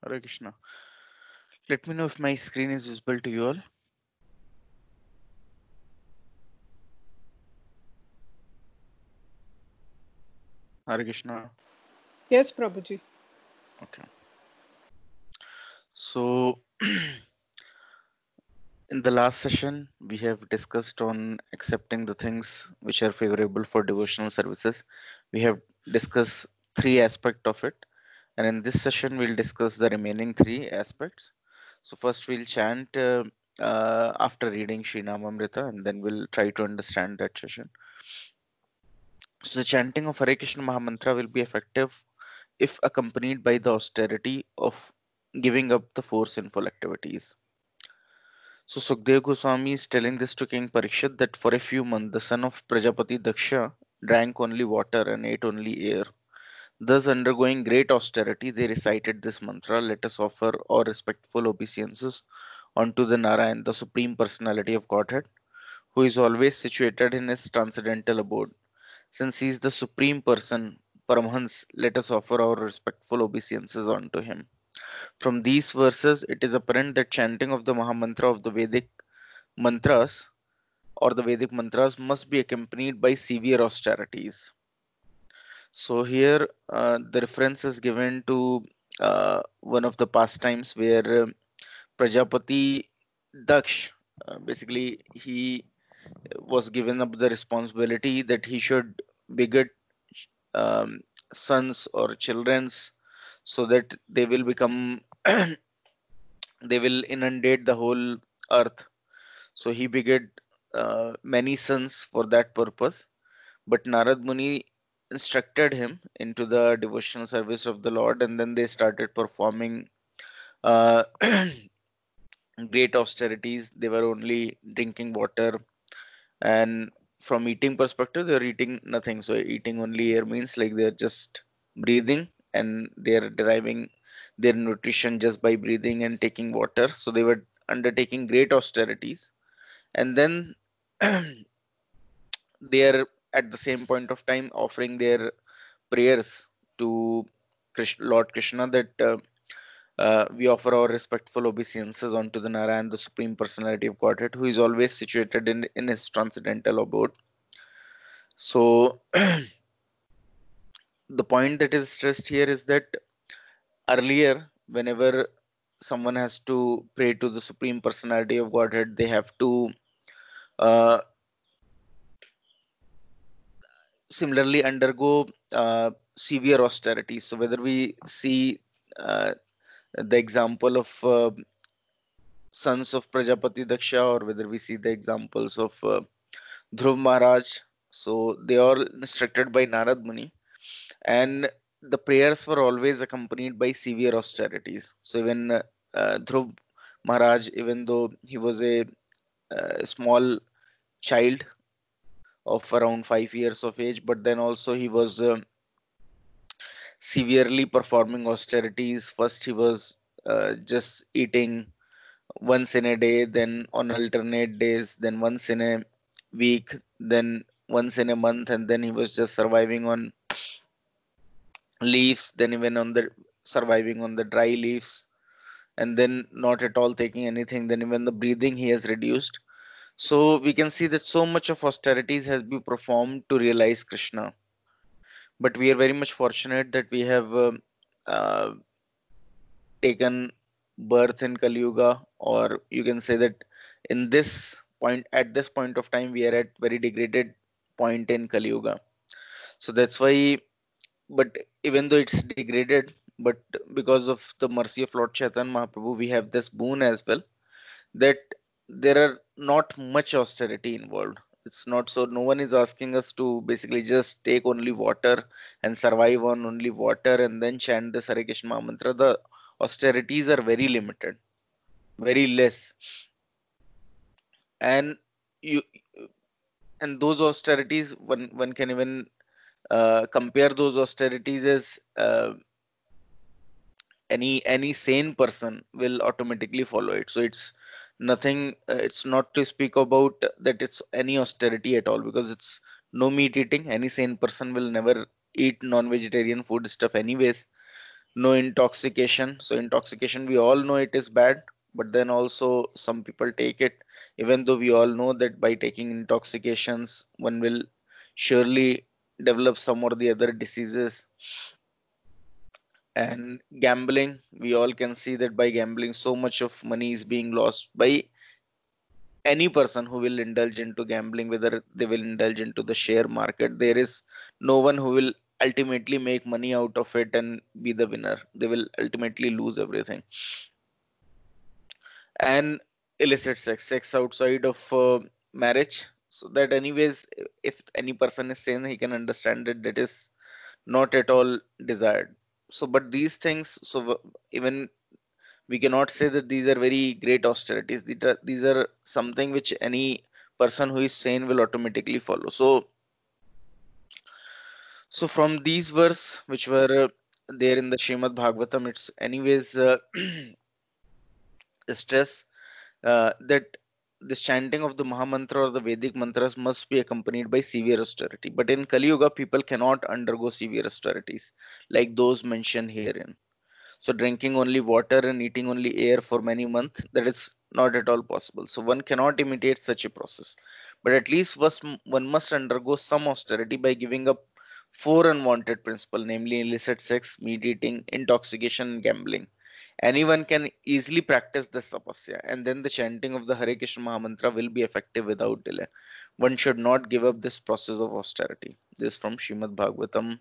Hare Krishna. Let me know if my screen is visible to you all. Hare Krishna. Yes, Prabhuji. Okay. So, in the last session, we have discussed on accepting the things which are favorable for devotional services. We have discussed three aspects of it, and in this session, we'll discuss the remaining three aspects. So, first, we'll chant after reading Srinamamrita, and then we'll try to understand that session. So, the chanting of Hare Krishna Mahamantra will be effective if accompanied by the austerity of giving up the four sinful activities. So Sukdev Goswami is telling this to King Parikshit that for a few months the son of Prajapati Daksha drank only water and ate only air. Thus, undergoing great austerity, they recited this mantra: Let us offer our respectful obeisances unto the Narayan, the Supreme Personality of Godhead, who is always situated in his transcendental abode. Since he is the Supreme Person, Paramhans, let us offer our respectful obeisances unto him. From these verses, it is apparent that chanting of the Mahamantra of the Vedic mantras or the Vedic mantras must be accompanied by severe austerities. So here, the reference is given to one of the pastimes where Prajapati Daksh, basically, he was given up the responsibility that he should beget um, sons or childrens so that they will become they will inundate the whole earth. So he beget many sons for that purpose. But Narad Muni instructed him into the devotional service of the Lord, and then they started performing uh, great austerities. They were only drinking water, and from eating perspective, they were eating nothing. So eating only air means like they're just breathing, and they're deriving their nutrition just by breathing and taking water. So they were undertaking great austerities, and then they are at the same point of time offering their prayers to Lord Krishna that we offer our respectful obeisances unto the Narayan, the Supreme Personality of Godhead, who is always situated in his transcendental abode. So, the point that is stressed here is that earlier, whenever someone has to pray to the Supreme Personality of Godhead, they have to uh, similarly undergo severe austerities. So, whether we see the example of sons of Prajapati Daksha, or whether we see the examples of Dhruv Maharaj. So they are instructed by Narad Muni, and the prayers were always accompanied by severe austerities. So even Dhruv Maharaj, even though he was a small child of around 5 years of age, but then also he was severely performing austerities. First, he was just eating once in a day, then on alternate days, then once in a week, then once in a month, and then he was just surviving on leaves, then even on the surviving on the dry leaves, and then not at all taking anything, then even the breathing he has reduced. So we can see that so much of austerities has been performed to realize Krishna. But we are very much fortunate that we have uh, taken birth in Kali Yuga, or you can say that in this point, at this point of time, we are at very degraded point in Kali Yuga. So that's why, but even though it's degraded, but because of the mercy of Lord Chaitanya Mahaprabhu, we have this boon as well that there are not much austerity involved. It's not so, no one is asking us to basically just take only water and survive on only water and then chant the Hare Krishna mantra. The austerities are very limited, very less, and you and those austerities, one can even compare those austerities as any sane person will automatically follow it. So it's nothing, it's not to speak about that it's any austerity at all, because it's no meat eating. Any sane person will never eat non-vegetarian food stuff anyways. No intoxication. So intoxication, we all know it is bad, but then also some people take it, even though we all know that by taking intoxications, one will surely develop some or the other diseases. And gambling, we all can see that by gambling, so much of money is being lost by any person who will indulge into gambling, whether they will indulge into the share market. There is no one who will ultimately make money out of it and be the winner. They will ultimately lose everything. And illicit sex, sex outside of marriage. So that, anyways, if any person is sane, he can understand that that is not at all desired. So, but these things, so even we cannot say that these are very great austerities. These are something which any person who is sane will automatically follow. So from these verse which were there in the Srimad Bhagavatam, it's anyways stress that this chanting of the Mahamantra or the Vedic mantras must be accompanied by severe austerity. But in Kali Yuga, people cannot undergo severe austerities like those mentioned herein. So drinking only water and eating only air for many months, that is not at all possible. So one cannot imitate such a process. But at least one must undergo some austerity by giving up four unwanted principles, namely illicit sex, meat eating, intoxication, and gambling. Anyone can easily practice this tapasya, and then the chanting of the Hare Krishna Mahamantra will be effective without delay. One should not give up this process of austerity. This from Srimad Bhagavatam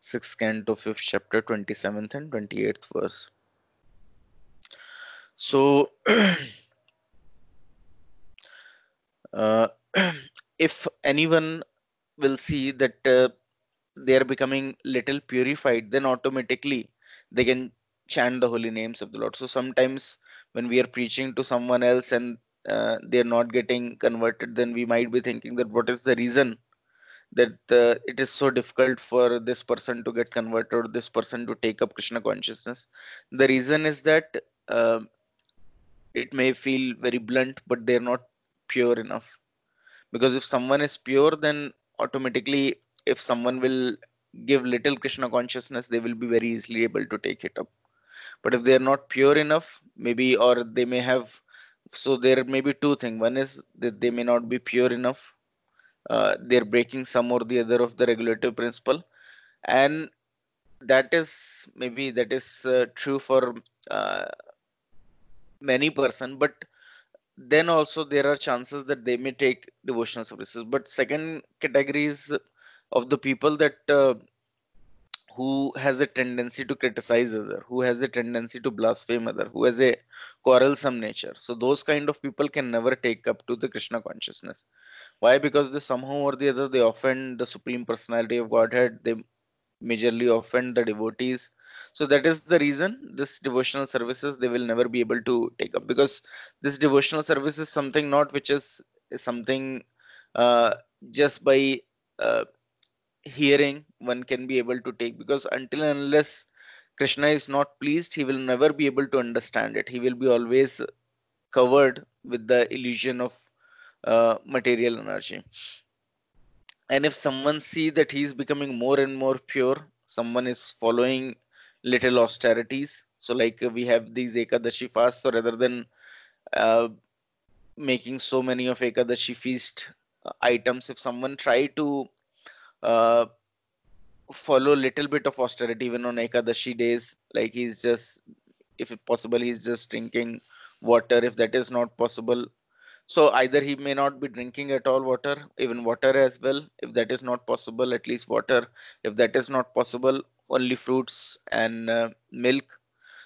6th canto 5th chapter 27th and 28th verse. So uh, if anyone will see that they are becoming little purified, then automatically they can chant the holy names of the Lord. So sometimes when we are preaching to someone else and they are not getting converted, then we might be thinking that what is the reason that it is so difficult for this person to get converted or this person to take up Krishna consciousness. The reason is that uh, it may feel very blunt, but they're not pure enough. Because if someone is pure, then automatically, if someone will give little Krishna consciousness, they will be very easily able to take it up. But if they are not pure enough, maybe, or they may have, so there may be two things. One is that they may not be pure enough. They're breaking some or the other of the regulative principle, and that is maybe that is true for uh, many person, but then also there are chances that they may take devotional services. But second category is of the people that who has a tendency to criticize other, who has a tendency to blaspheme other, who has a quarrelsome nature. So those kind of people can never take up to the Krishna consciousness. Why? Because they somehow or the other they offend the supreme personality of Godhead. They majorly offend the devotees. So that is the reason this devotional services they will never be able to take up, because this devotional service is something not which is something uh, just by uh, hearing one can be able to take, because until and unless Krishna is not pleased, he will never be able to understand it. He will be always covered with the illusion of material energy. And if someone see that he is becoming more and more pure, someone is following little austerities. So like we have these Ekadashi fasts, so rather than uh, making so many of Ekadashi feast items, if someone try to uh, follow little bit of austerity even on Ekadashi days, like he's just, if it possible, he's just drinking water. If that is not possible, so either he may not be drinking at all water, even water as well. If that is not possible, at least water. If that is not possible, only fruits and milk.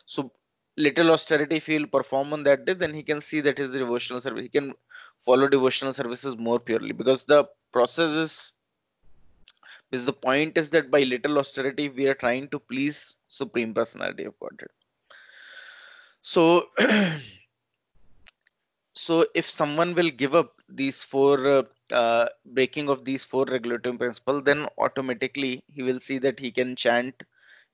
So little austerity if he'll perform on that day, then he can see that his devotional service, he can follow devotional services more purely, because the process is the point is that by little austerity we are trying to please Supreme Personality of Godhead. So so if someone will give up these four breaking of these four regulative principles, then automatically he will see that he can chant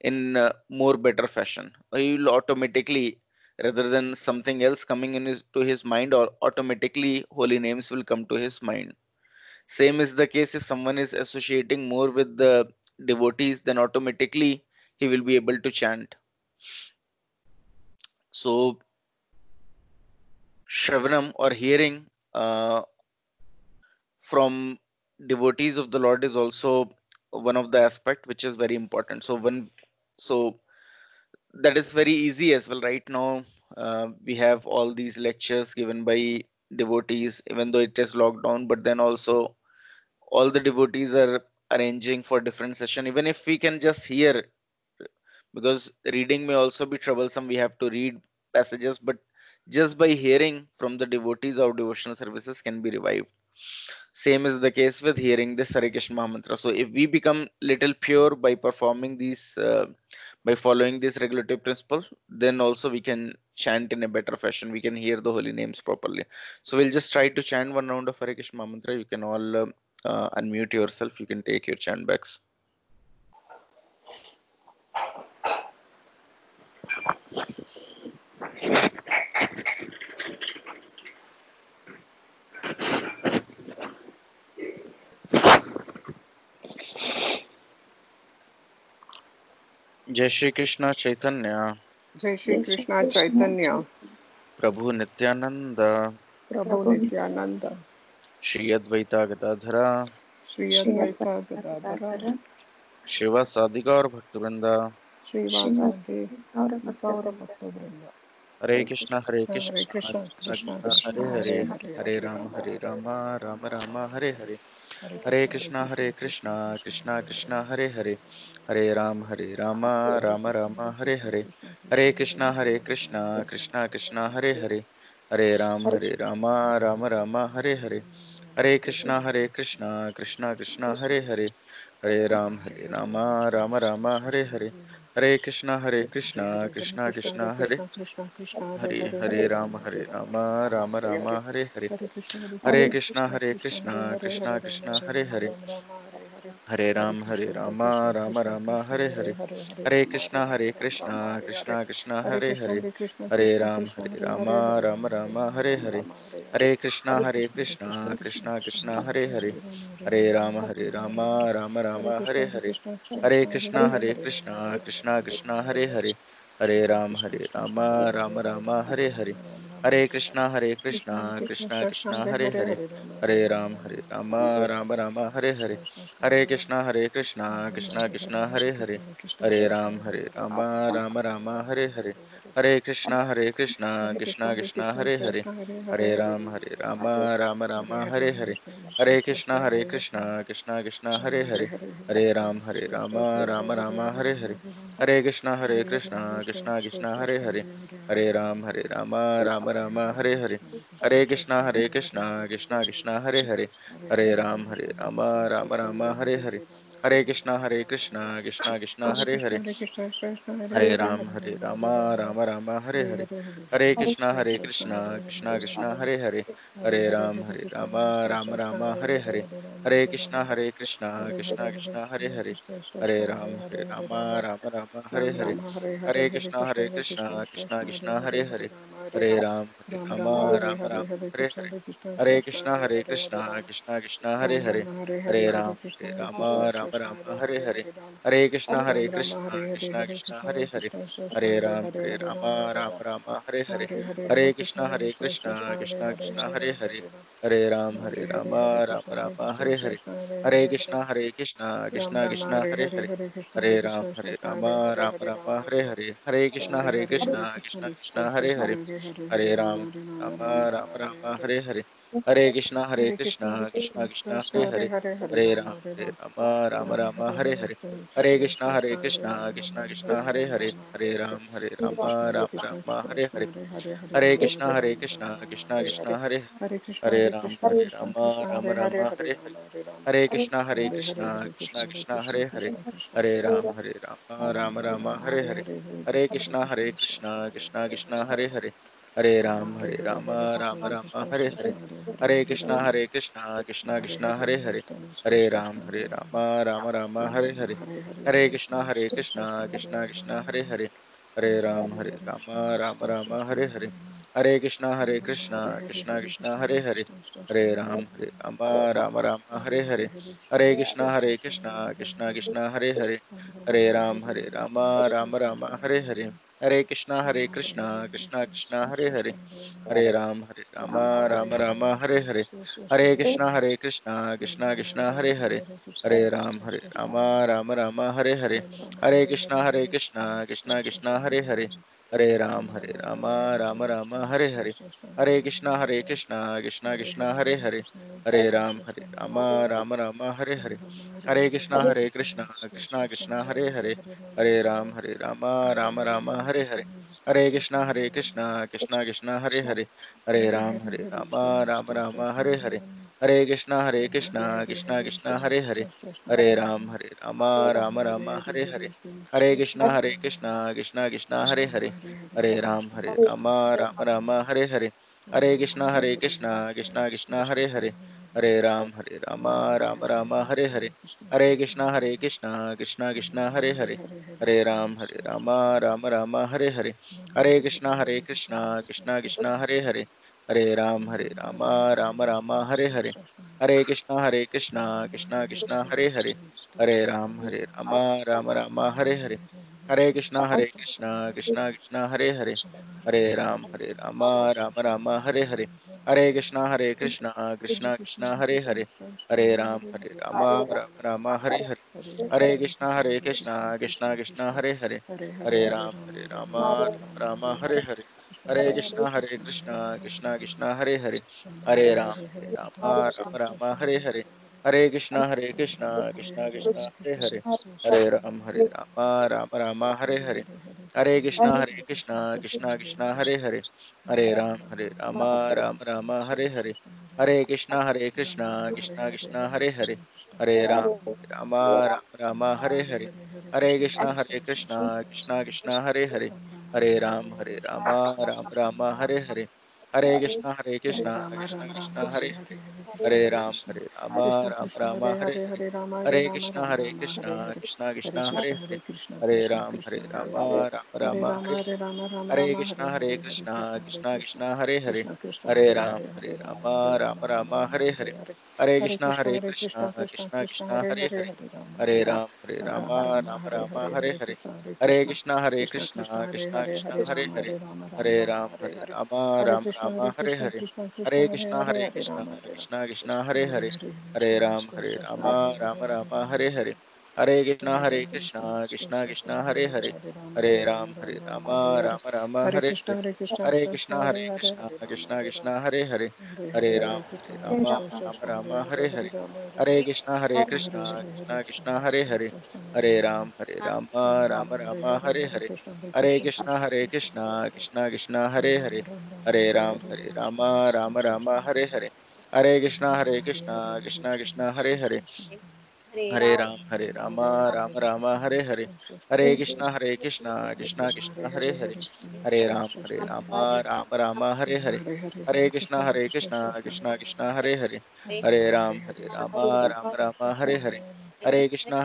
in more better fashion. He will automatically, rather than something else coming in his to his mind, or automatically holy names will come to his mind. Same is the case if someone is associating more with the devotees, then automatically he will be able to chant. So Shravanam or hearing from devotees of the Lord is also one of the aspect which is very important. So that is very easy as well. Right now, we have all these lectures given by devotees, even though it is locked down. But then also, all the devotees are arranging for different session. Even if we can just hear, because reading may also be troublesome. We have to read passages, but just by hearing from the devotees, our devotional services can be revived. Same is the case with hearing this Hare Krishna Mahamantra. So if we become little pure by performing these, by following these regulative principles, then also we can chant in a better fashion. We can hear the holy names properly. So we'll just try to chant one round of Hare Krishna Mahamantra. You can all unmute yourself. You can take your chant backs. जय Shri Krishna Chaitanya Jai Shri Krishna Chaitanya, प्रभु Nityanand Prabhu Nityananda, Shri Advaita Gadadhara Sri Advaita Gadadhara, Shrivas और भक्तवृंदा Sri Vasadi, Gaura Bhakta Vrinda. हरे Krishna Hare Krishna, Krishna Krishna Krishna Krishna, Hare Hare Hare Hare, हरे Hare Ram Ram Ram Hare Hare Hare हरे Krishna, Krishna Krishna Krishna, Krishna Hare Krishna Hare, Hare Hare Hare Ram Hare Ram Krishna, हरे Krishna हरे Krishna, हरे Hare Krishna Hare, Hare Krishna Hare, Krishna Hare Hare Hare Ram Hare Hare Hare Krishna Krishna Krishna Hare Hare Hare Ram Ram Hare Hare Hare Krishna Krishna Hare Krishna हरे Krishna, Krishna Krishna, Hare हरे Hare, हरे Hare Ram Rama, Hare Rama, Ram Hare Ram Hare, Hare Hare Hare Krishna, हरे Krishna Krishna, Hare Hare, Krishna Hare Rama, Krishna Hare हरे Rama, हरे Ram Rama, Hare Hare, हरे Hare Krishna, Ram Krishna हरे Krishna, हरे Hare Hare, Hare हरे Rama, Hare Rama, Ram Rama, Hare Hare, Krishna Hare हरे Krishna, हरे Krishna हरे Krishna, Hare Ram Hare, Hare Rama, Hare Ram Rama, हरे Ram हरे Rama, Hare Hare, हरे Hare Krishna Krishna, Krishna Krishna Hare Hare Hare Rama, Hare हरे Rama, Ram Rama, Ram Hare Hare, Ram Hare हरे Krishna, हरे Krishna हरे Krishna, Hare Hare, Hare Rama, Hare Rama, Hare Hare, Krishna Hare हरे Hare, Hare Hare Hare Krishna, Ram Krishna Hare Hare, Ram Rama Hare Hare Rama, Ram Rama, हरे Hare Hare, Krishna Krishna Krishna Krishna Krishna Hare हरे Hare, हरे Hare Rama, हरे Rama Rama, Ram Hare Hare, Ram हरे Krishna हरे Krishna हरे Hare Krishna Rama, Hare Krishna Hare, हरे Hare हरे Hare, Krishna हरे Krishna Hare Hare, हरे Rama हरे Hare Hare, हरे Krishna Hare Krishna, Hare Krishna Krishna, Hare Hare Krishna Hare हरे Hare, Ram Hare हरे Hare, हरे Krishna हरे Krishna हरे Hare Krishna Hare, Krishna हरे Hare हरे Hare, हरे Krishna Ram Hare Hare Hare Krishna Krishna Hare Hare Hare Ram Hare Hare Hare Krishna Krishna Hare Hare Hare Ram Hare Hare Hare Krishna Hare Hare Hare Ram Hare Hare Hare Krishna Hare Hare Hare Ram Hare Hare Hare Krishna Hare हरे Krishna, Krishna हरे Krishna, Hare Hare, Hare Rama, Ram हरे Ram हरे Rama, Hare Hare, हरे Hare Krishna Krishna, Hare Krishna, Krishna Hare Krishna Hare, हरे Hare हरे Rama, Hare हरे Hare, Ram Ram Rama, Hare Ram Hare, Hare हरे Krishna, हरे Hare Krishna, हरे Krishna Hare Hare, Hare Rama, Krishna हरे Ram हरे Rama, Hare Hare, हरे Hare Krishna, Hare Ram Krishna, Krishna Ram Hare हरे Hare, हरे Hare Rama, हरे Ram Rama, Hare Hare, Hare Krishna Krishna, हरे Hare हरे Krishna, Krishna हरे Hare Hare, Hare Rama, Hare Rama, Ram Hare Hare Hare Hare, हरे Hare Krishna, Hare Krishna, Krishna Hare Hare, Krishna Hare हरे Rama, हरे Hare Rama, हरे Hare Ram Hare, Hare Krishna, Hare Ram Krishna, Hare Hare Krishna Hare हरे Hare, Hare Ram Rama, Krishna Hare हरे Hare, हरे Hare Krishna, हरे Hare Krishna, Krishna Ram Hare Hare, Hare Ram Rama, हरे Hare Hare Hare Hare Hare, Hare Krishna, Krishna Krishna हरे Krishna हरे Hare Hare, हरे Hare Rama, Hare Rama, Ram Rama, Hare Hare Hare Hare Hare Hare Krishna Krishna, Krishna Krishna हरे Hare हरे Hare, Hare हरे Rama, Hare Rama, Ram Hare हरे Hare, Hare Hare Krishna Krishna Hare Krishna हरे Rama, हरे Rama हरे Hare Hare, Hare Ram Krishna, Hare Krishna, Ram Krishna हरे Krishna हरे Hare Hare, Hare हरे Rama, Hare Rama, Ram Rama Krishna Hare Hare, Krishna हरे Hare Krishna, हरे Hare Krishna, Krishna Krishna Ram Hare Hare, Hare हरे Rama, हरे Hare Rama, हरे Hare Krishna Hare, Hare Krishna, Hare Krishna Krishna, Hare Hare Krishna Krishna हरे Hare Ram Rama, Ram Rama हरे Hare हरे Hare, हरे Hare Krishna Krishna, Krishna Hare Krishna Hare, Hare Hare Hare Rama Hare Hare, Hare Krishna, Hare Ram Krishna, Hare Hare Krishna Hare Hare, हरे Hare Rama, Krishna Hare हरे Hare, हरे Krishna हरे Krishna, Ram Krishna हरे Rama हरे Hare Hare, हरे Hare Krishna Krishna Hare Krishna Hare, Hare Hare Hare Hare Ram Hare, Hare Ram Krishna Hare Hare Hare Krishna Krishna Krishna Hare Hare Hare Ram Hare Hare Hare Krishna Krishna Krishna Hare Hare Hare Ram Ram Hare Hare Hare Krishna, Krishna Krishna, Hare Hare, Hare Ram, Rama Rama, Hare Hare, Hare Krishna, Krishna Krishna, Hare Hare, Hare Rama, Rama Rama, Hare Hare, Hare Krishna, Krishna Krishna, Hare Hare, Hare Rama, Rama Rama, Hare Hare, Hare Krishna, Krishna Krishna, Hare Hare, Hare Rama, Rama Rama, Hare Hare, Hare Krishna, Krishna Krishna, Hare Hare, Hare Rama, Rama Rama, Hare Hare, Hare Krishna, Krishna Krishna, Hare Hare, Hare Rama, Rama Rama, Hare Hare, Hare Krishna, Krishna Krishna, Hare Hare, Hare Rama, Rama Rama, Hare Hare, Hare Krishna, Krishna Krishna, Hare Hare, Hare Rama, Rama Rama, Hare Hare, Hare Krishna, Krishna Krishna, Hare Hare, Hare Rama, Rama Rama, Hare Hare, Hare Krishna, Krishna Krishna, Hare Hare, Hare Rama, Rama Rama, Hare Hare, Hare Krishna, Krishna Krishna, Hare Hare, Hare Rama, Rama Rama, Hare Hare, Hare Krishna, Krishna Krishna, Hare Hare, Hare Rama, Rama Rama, Hare Hare, Hare Krishna, Krishna Krishna, Hare Hare, Hare Rama, Rama Rama, Hare Hare, Hare Krishna, Krishna Krishna, Hare Hare, Hare Rama, Rama Rama, Hare Hare, Hare Krishna, Krishna Krishna, Hare Hare, Hare Rama, Rama Rama, Hare Hare, Hare Krishna, Krishna Krishna, Hare Hare, Hare Rama, Rama Rama, Hare Hare, Hare Krishna, Krishna Krishna, Hare Hare, Hare Rama, Rama Rama, Hare Hare, Hare Krishna, Krishna Krishna, Hare Hare, Hare Rama, Rama Rama, Hare Hare, Hare Krishna, Krishna Krishna, Hare Hare, Rama, Rama Rama, Hare Hare, Hare Krishna, Krishna Krishna, Hare Hare, Hare Rama, Rama Rama, Hare Hare, Hare Krishna, Krishna Krishna, Hare Hare, Hare Rama, Rama Rama, Hare Hare, Hare Krishna, Krishna Krishna, Hare Hare, Hare Rama, Rama Rama, Hare Hare, Hare Krishna, Krishna Krishna, Hare Hare, Hare Rama, Rama Rama, Hare Hare, Hare Krishna, Krishna Krishna, Hare Hare, Hare Rama, Rama Rama, Hare Hare, Hare Krishna, Krishna Krishna, Hare Hare, Hare Rama, Rama Rama, Hare Hare, Hare Krishna, Krishna Krishna, Hare Hare, Hare Rama, Rama Rama, Hare Hare, Hare Krishna, Krishna Krishna, Hare Hare, Hare Rama, Rama Rama, Hare Hare, Hare Krishna, Krishna Krishna, Hare Hare, Hare Rama, Rama Rama, Hare Hare, Hare Krishna, Krishna Krishna, Hare Hare, Hare Rama, Rama Rama, Hare Hare, Hare Krishna, Krishna Krishna, Hare Hare, Hare Rama, Rama Rama, Hare Hare, Hare Krishna, Krishna Krishna, Hare Hare, Hare Rama, Rama Rama, Hare Hare, Hare Krishna, Krishna Krishna, Hare Hare, Hare Rama, Rama Rama, Hare Hare, Hare Krishna, Krishna Krishna, Hare Hare, Hare Rama, Rama Rama, Hare Hare, Hare Krishna, Krishna Krishna, Hare Hare, Hare Rama, Rama Rama, Hare Hare, Hare Krishna,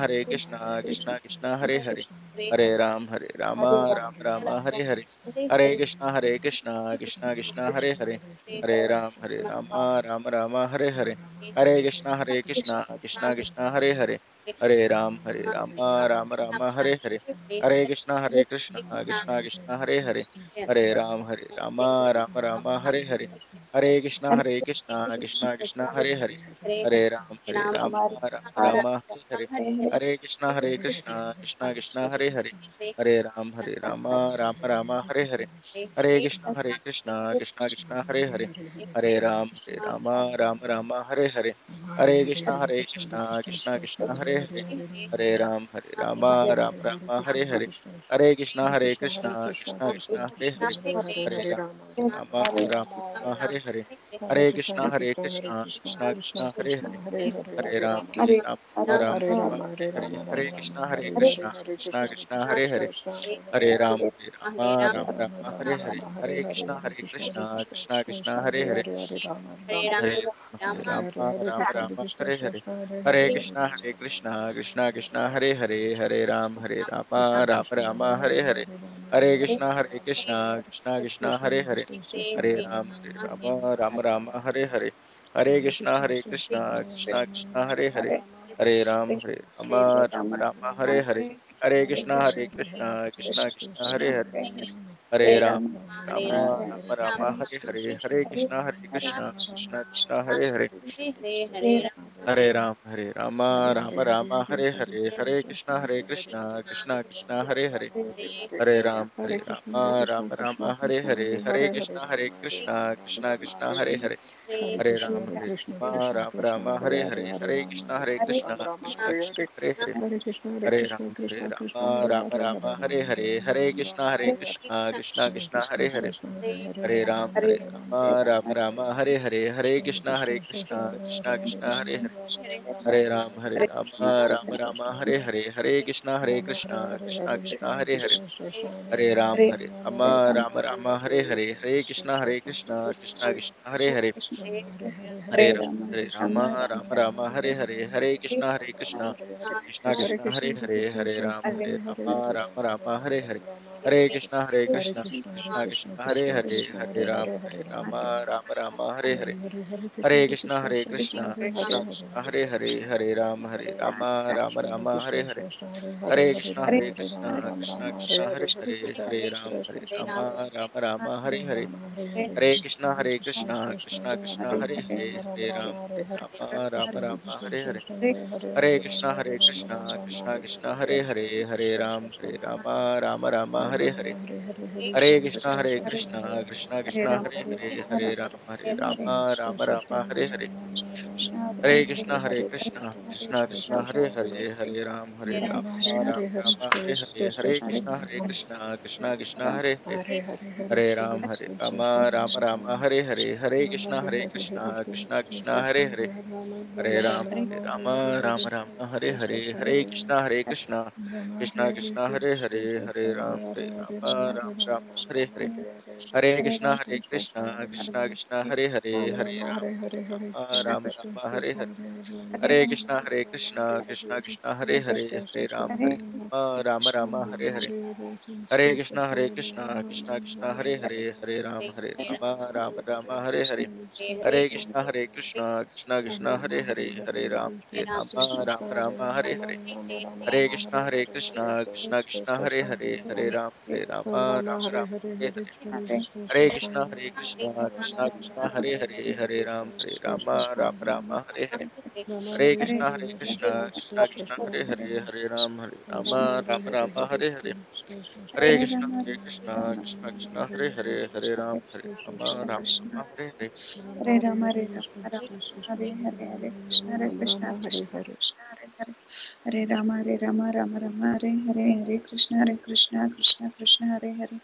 Krishna Krishna, Hare Hare, Hare Rama, Rama Rama, Hare Hare, Hare Krishna, Krishna Krishna, Hare Hare, Hare Rama, Rama Rama, Hare Hare, Hare Krishna, Krishna Krishna, Hare Hare, Hare Rama, Rama Rama, Hare Hare, Hare Krishna, Krishna Krishna, Hare Hare, Hare Rama, Rama Rama, Hare Hare, Hare Krishna, Krishna Krishna, Hare Hare, Hare Rama, Rama Rama, Hare Hare, Hare Krishna, Krishna Krishna, Hare Hare, Hare Rama, Rama Rama, Hare Hare, Hare Krishna, Krishna Krishna, Hare Hare, Hare Rama, Rama Rama, Hare Hare, Hare Krishna, Krishna Krishna, Hare Hare, Hare Rama, Rama Rama, Hare Hare, Hare Krishna, Krishna Krishna, Hare Hare, Hare Rama, Rama Rama, Hare Hare, Hare Krishna, Krishna Krishna, Hare Hare, Hare Rama, Rama Rama, Hare Hare, Hare Krishna, Krishna Krishna, Hare Hare, Hare Rama, Rama Rama, Hare Hare, Hare Krishna, Krishna Hare Hare, Hare Rama, Rama Rama, Hare Hare, Hare Krishna, Hare Hare, Hare Rama, Rama Rama, Hare Hare, Hare Krishna, Krishna Krishna, Hare Hare, Hare Rama, Rama Rama, Hare Hare, Hare Krishna, Hare Krishna, Krishna Krishna, Hare Hare, Hare Ram, Rama, Rama Rama, Hare Hare, Hare Krishna, Krishna Krishna, Hare Hare, Hare Ram, Hare Rama, Rama Rama, Hare Hare, Hare Krishna, Krishna Krishna, Hare Hare, Hare Ram, Hare Rama, Rama Rama, Hare Hare, Hare Krishna, Krishna Krishna, Hare Hare, Hare Ram, Hare Rama, Rama Rama, Hare Hare, Hare Krishna, Krishna Krishna, Hare Hare, Hare Ram, Hare Rama, Rama Rama, Hare Hare, Hare Krishna, Krishna Krishna, Hare Hare, Hare Ram, Hare Rama, Rama Rama, Hare Hare, Hare Krishna, Krishna Krishna, Hare Hare, Hare Ram, Hare Rama, Rama Rama, Hare Hare, Hare Krishna, Krishna Krishna, Hare Hare, Hare Ram, Hare Rama, Rama Rama, Hare Hare, Hare Krishna, Krishna Krishna, Hare Hare, Hare Ram, Hare Rama, Rama Rama, Hare Hare, Hare Krishna, Krishna Hare Hare, Hare Ram, Hare Rama, Rama Rama, Hare Hare, Hare Krishna, Krishna Hare Hare, Hare Ram, Hare Rama, Rama Rama, Hare Hare, Hare Krishna, Krishna Hare Hare, Hare Ram, Hare Rama, Rama Rama, Hare Hare, Hare Krishna, Krishna Hare Hare, Hare Ram, Hare Rama, Rama Rama, Hare Hare, Hare Krishna, Krishna Hare Hare, Hare Ram, Hare Rama, Rama Rama, Hare Hare, Hare Krishna, Krishna Hare Hare, Hare Ram, Hare Rama, Rama Rama, Hare Hare, Hare Krishna, Krishna Hare Hare, Hare Ram, Hare Rama, Rama Rama, Hare Hare, Hare Krishna, Krishna Hare Hare, Hare Ram, Hare Rama, Rama Rama, Hare Hare, Hare Krishna, Krishna Hare Hare, Hare Ram, Hare Rama, Rama Rama, Hare Hare, Hare Krishna, Krishna Hare Hare, Hare Ram, Hare Rama, Rama Rama, Hare Hare, Hare Krishna, Krishna Hare Hare, Hare Ram, Hare Rama, Rama Rama, Hare Hare, Hare Krishna, Krishna Hare Hare, Hare Ram, Hare Rama, Rama Rama, Hare Hare, Hare Krishna, Krishna Hare Hare, Hare Ram, Hare Rama, Rama Rama, Hare Hare, Hare Krishna, Krishna Hare Hare, Hare Ram, Hare Rama, Rama Rama, Hare Hare, Hare Krishna, Krishna Hare Hare, Hare Ram, Hare Rama, Rama Rama, Hare Hare, Hare Krishna, Krishna Hare Hare, Hare Ram, Hare Rama, Rama Rama, Hare Hare, Hare Krishna, Krishna Hare Hare,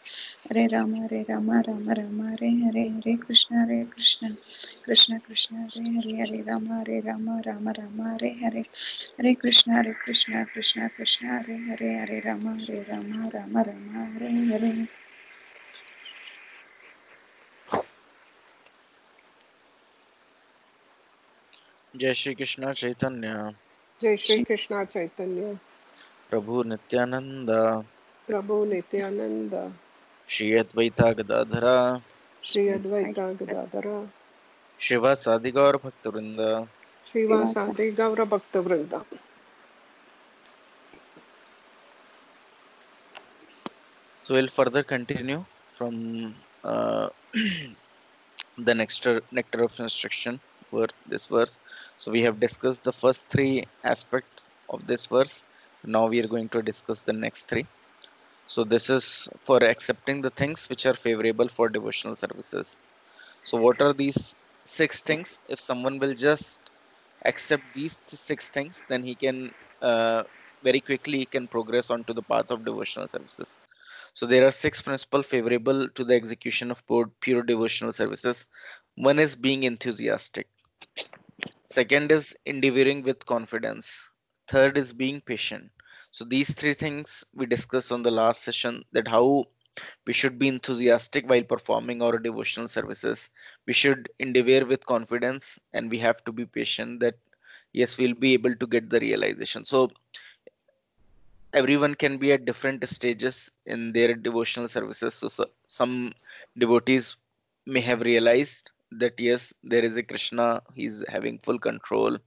Hare Ram, Hare Rama, Rama Rama, Hare Hare, Hare Krishna, Krishna Hare Hare, Hare Ram, Hare Rama, Rama Rama, Hare Hare, Hare Krishna, Krishna Hare Hare, Hare Ram, Hare Rama, Rama Rama, Hare Hare, Jai Shri Krishna Chaitanya, जय श्री कृष्णा चैतन्य Prabhu Nityananda, प्रभु Nityanand Shri Advaita Gadadhara, Shri Advaita Gadadhar Shiva Sadigaur Bhaktivinoda. श्रीवासादि गौर भक्त वृंद. So we'll further continue from the nectar of instruction this verse. So we have discussed the first three aspects of this verse. Now we are going to discuss the next three. So this is for accepting the things which are favorable for devotional services. So what are these six things? If someone will just accept these six things, then he can very quickly he can progress onto the path of devotional services. So there are six principles favorable to the execution of pure devotional services. One is being enthusiastic. Second is endeavoring with confidence. Third is being patient. So these three things we discussed on the last session, that how we should be enthusiastic while performing our devotional services. We should endeavor with confidence and we have to be patient that yes, we'll be able to get the realization. So everyone can be at different stages in their devotional services. So some devotees may have realized that yes, there is a Krishna, he's having full control.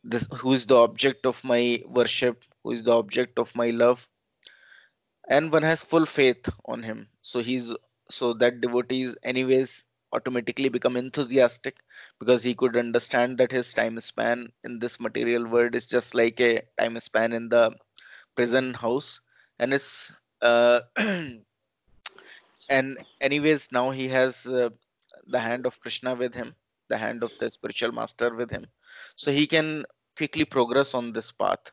This who is the object of my worship. who is the object of my love, and one has full faith on him. So that devotees anyways automatically become enthusiastic, because he could understand that his time span in this material world is just like a time span in the prison house. And it's and anyways now he has the hand of Krishna with him, the hand of the spiritual master with him, so he can quickly progress on this path.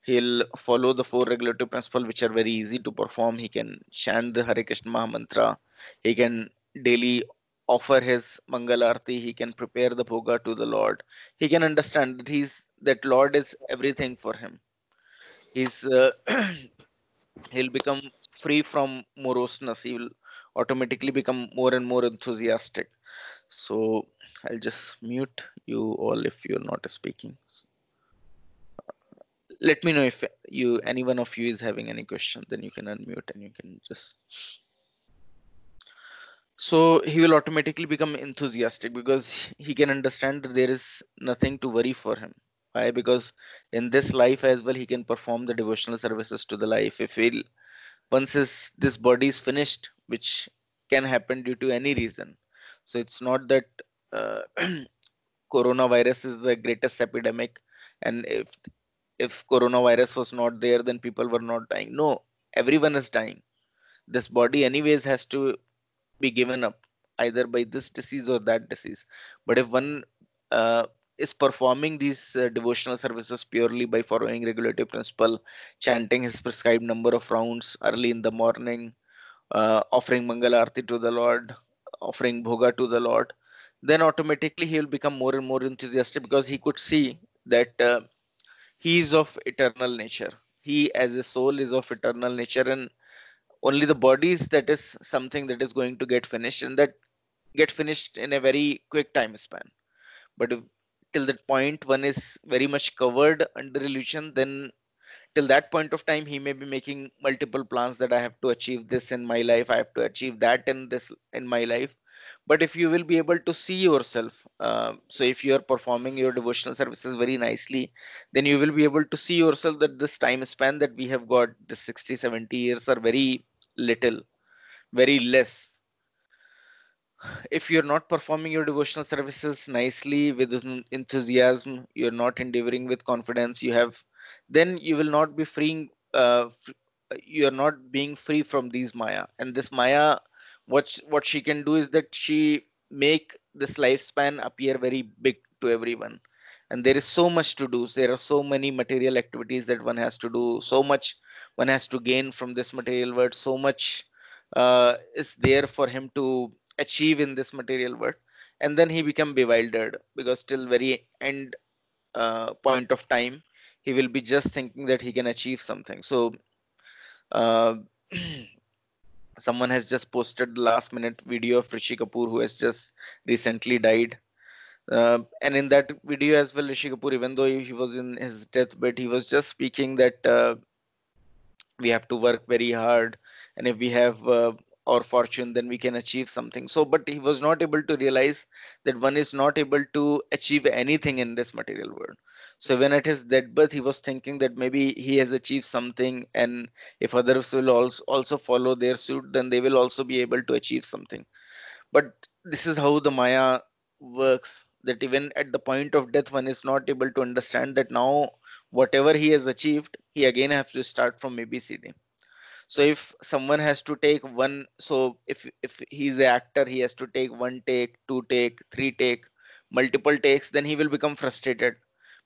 He'll follow the four regulative principles, which are very easy to perform. He can chant the Hare Krishna Maha Mantra, he can daily offer his Mangal Arti, he can prepare the bhoga to the Lord. He can understand that that Lord is everything for him. He's he'll become free from moroseness. He will automatically become more and more enthusiastic. So I'll just mute you all if you're not speaking. Let me know if any one of you is having any question, then you can unmute and you can just. So he will automatically become enthusiastic, because he can understand that there is nothing to worry for him. Why? Because in this life as well he can perform the devotional services to the life. If he'll once this body is finished, which can happen due to any reason. So it's not that uh, coronavirus is the greatest epidemic, and if coronavirus was not there, then people were not dying. No, everyone is dying. This body anyways has to be given up, either by this disease or that disease. But if one is performing these devotional services purely by following regulative principle, chanting his prescribed number of rounds early in the morning, offering Mangal Arti to the Lord, offering Bhoga to the Lord, then automatically he will become more and more enthusiastic, because he could see that he is of eternal nature. He, as a soul, is of eternal nature, and only the body is that is something that is going to get finished, and that get finished in a very quick time span. But till that point, one is very much covered under illusion. Then till that point of time, he may be making multiple plans that I have to achieve this in my life, I have to achieve that in this in my life. But if you will be able to see yourself, so if you are performing your devotional services very nicely, then you will be able to see yourself that this time span that we have got, the 60-70 years, are very little, very less. If you're not performing your devotional services nicely with enthusiasm, you're not endeavoring with confidence, you have, then you will not be freeing, you're not being free from these Maya. And this Maya, what she can do is that she make this lifespan appear very big to everyone. And there is so much to do. There are so many material activities that one has to do, so much one has to gain from this material world, so much is there for him to achieve in this material world. And then he become bewildered, because till very end point of time, he will be just thinking that he can achieve something. So uh, someone has just posted the last minute video of Rishi Kapoor, who has just recently died. And in that video as well, Rishi Kapoor, even though he was in his deathbed, he was just speaking that we have to work very hard, and if we have our fortune, then we can achieve something. So but he was not able to realize that one is not able to achieve anything in this material world. So when at his deathbed, he was thinking that maybe he has achieved something, and if others will also follow their suit, then they will also be able to achieve something. But this is how the Maya works, that even at the point of death, one is not able to understand that now whatever he has achieved, he again has to start from ABCD. So if someone has to take one, so if he's an actor, he has to take one take, two take, three take, multiple takes, then he will become frustrated.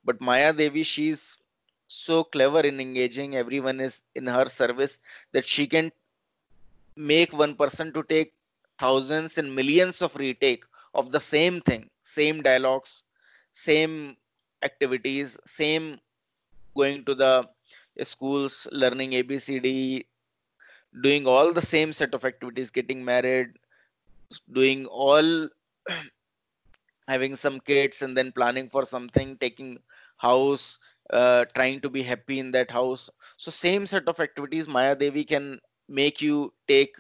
But Maya Devi, she's so clever in engaging everyone is in her service, that she can make one person to take thousands and millions of retake of the same thing, same dialogues, same activities, same going to the schools, learning ABCD, doing all the same set of activities, getting married, doing all, having some kids, and then planning for something, taking house, trying to be happy in that house. So same set of activities Maya Devi can make you take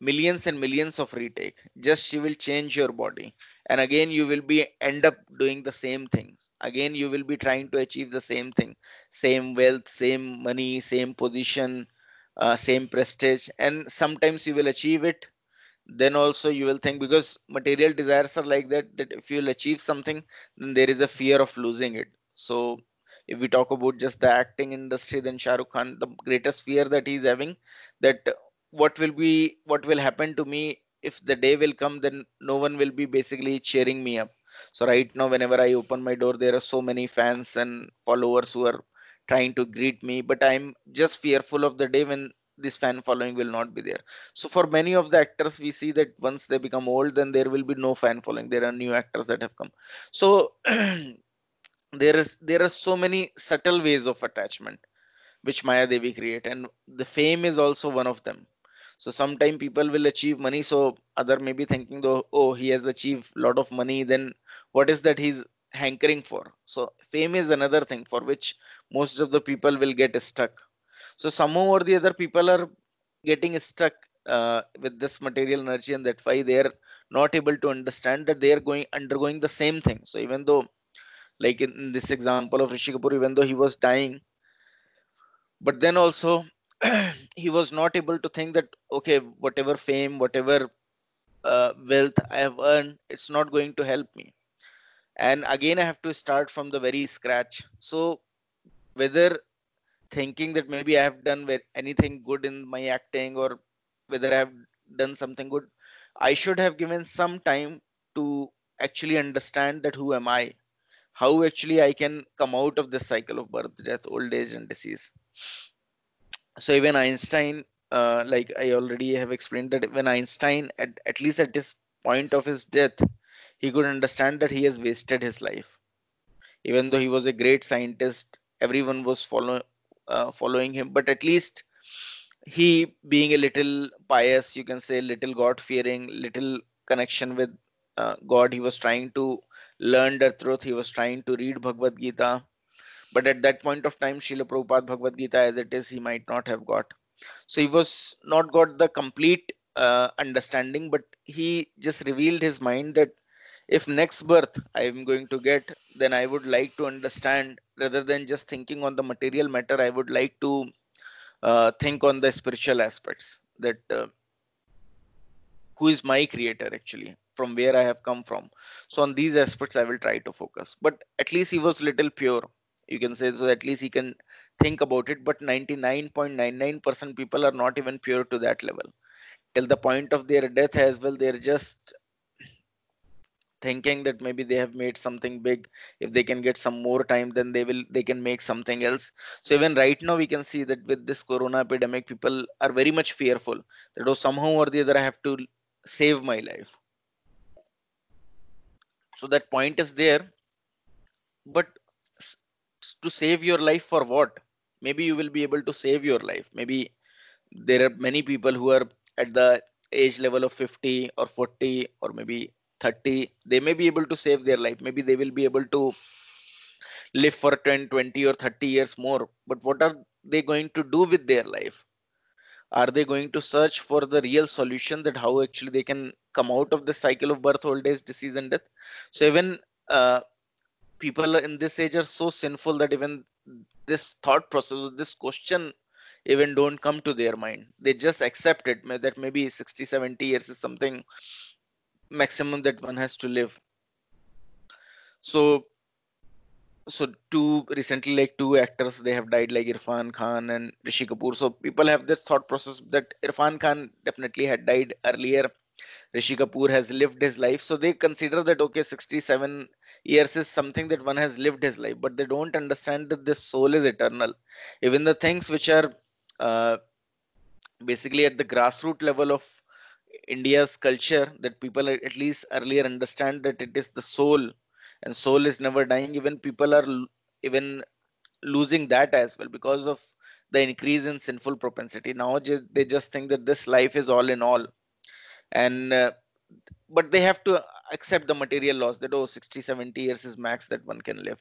millions and millions of retake. Just she will change your body, and again you will be end up doing the same things. Again you will be trying to achieve the same thing, same wealth, same money, same position, same prestige, and sometimes you will achieve it. Then also you will think, because material desires are like that, that if you'll achieve something, then there is a fear of losing it. So if we talk about just the acting industry, then Shah Rukh Khan, the greatest fear that he's having, that what will happen to me if the day will come, then no one will be basically cheering me up. So right now whenever I open my door, there are so many fans and followers who are trying to greet me, but I'm just fearful of the day when this fan following will not be there. So for many of the actors, we see that once they become old, then there will be no fan following. There are new actors that have come. So there are so many subtle ways of attachment which Maya Devi create, and the fame is also one of them. So sometimes people will achieve money, so other may be thinking though, oh, he has achieved a lot of money, then what is that he's hankering for? So fame is another thing for which most of the people will get stuck. So somehow or the other, people are getting stuck with this material energy, and that's why they are not able to understand that they are going undergoing the same thing. So even though, like in this example of Rishi Kapoor, even though he was dying, but then also he was not able to think that, okay, whatever fame, whatever wealth I have earned, it's not going to help me. And again, I have to start from the very scratch. So whether thinking that maybe I have done anything good in my acting, or whether I have done something good, I should have given some time to actually understand that who am I, how actually I can come out of this cycle of birth, death, old age, and disease. So even Einstein, like I already have explained, that when Einstein, at least at this point of his death, he could understand that he has wasted his life. Even though he was a great scientist, everyone was following him, but at least he, being a little pious, you can say, little God fearing, little connection with God, he was trying to learn the truth. He was trying to read Bhagavad Gita, but at that point of time, Srila Prabhupada Bhagavad Gita as it is, he might not have got. So he was not got the complete understanding, but he just revealed his mind that if next birth I am going to get, then I would like to understand, rather than just thinking on the material matter, I would like to think on the spiritual aspects, that who is my creator actually, from where I have come from. So on these aspects I will try to focus. But at least he was little pure, you can say, so at least he can think about it. But 99.99% people are not even pure to that level. Till the point of their death as well, they're just thinking that maybe they have made something big. If they can get some more time, then they can make something else. So even right now we can see that with this corona epidemic, people are very much fearful that, oh, somehow or the other I have to save my life. So that point is there, but s- to save your life for what? Maybe you will be able to save your life. Maybe there are many people who are at the age level of 50 or 40 or maybe 30. They may be able to save their life. Maybe they will be able to live for 10, 20 or 30 years more. But what are they going to do with their life? Are they going to search for the real solution, that how actually they can come out of the cycle of birth, old age, disease, and death? So even people in this age are so sinful that even this thought process, this question, even don't come to their mind. They just accept it, that maybe 60, 70 years is something maximum that one has to live. So two recently, like two actors, they have died, like Irfan Khan and Rishi Kapoor. So people have this thought process that Irfan Khan definitely had died earlier, Rishi Kapoor has lived his life. So they consider that, okay, 67 years is something that one has lived his life, but they don't understand that this soul is eternal. Even the things which are uh, basically at the grassroots level of India's culture, that people at least earlier understand that it is the soul, and soul is never dying. Even people are even losing that as well, because of the increase in sinful propensity. Now they just think that this life is all in all, and but they have to accept the material laws, that, oh, 60, 70 years is max that one can live.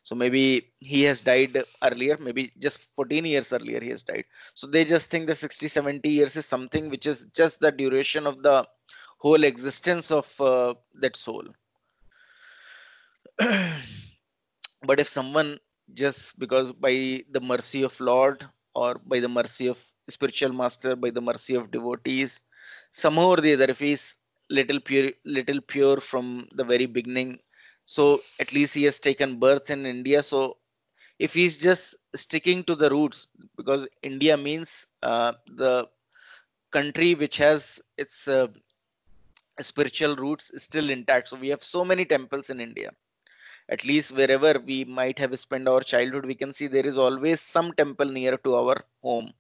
So maybe he has died earlier, maybe just 14 years earlier he has died. So they just think that 60, 70 years is something which is just the duration of the whole existence of that soul. But if someone, just because by the mercy of Lord, or by the mercy of spiritual master, by the mercy of devotees, somehow or the other, if he's little pure from the very beginning, so at least he has taken birth in India. So if he's just sticking to the roots, because India means the country which has its spiritual roots still intact. So we have so many temples in India. At least wherever we might have spent our childhood, we can see there is always some temple near to our home.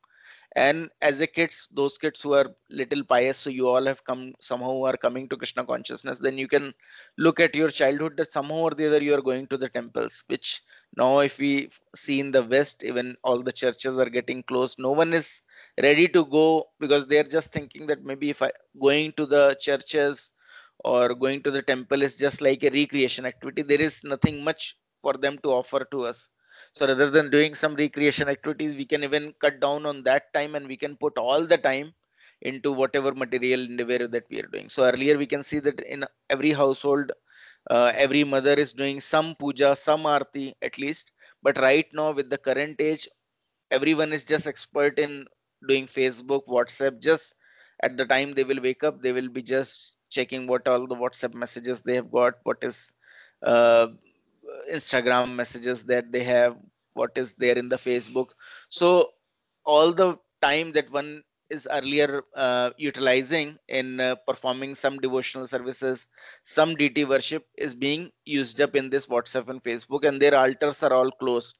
And as a kids, those kids who are little pious, so you all have come somehow are coming to Krishna consciousness, then you can look at your childhood that somehow or the other you are going to the temples. Which now if we see in the West, even all the churches are getting closed, no one is ready to go, because they're just thinking that maybe if I going to the churches or going to the temple is just like a recreation activity, there is nothing much for them to offer to us. So rather than doing some recreation activities, we can even cut down on that time, and we can put all the time into whatever material endeavor that we are doing. So earlier we can see that in every household, every mother is doing some puja, some arti at least. But right now, with the current age, everyone is just expert in doing Facebook, WhatsApp. Just at the time they will wake up, they will be just checking what all the WhatsApp messages they have got, what is uh, Instagram messages that they have, what is there in the Facebook. So all the time that one is earlier utilizing in performing some devotional services, some deity worship, is being used up in this WhatsApp and Facebook, and their altars are all closed.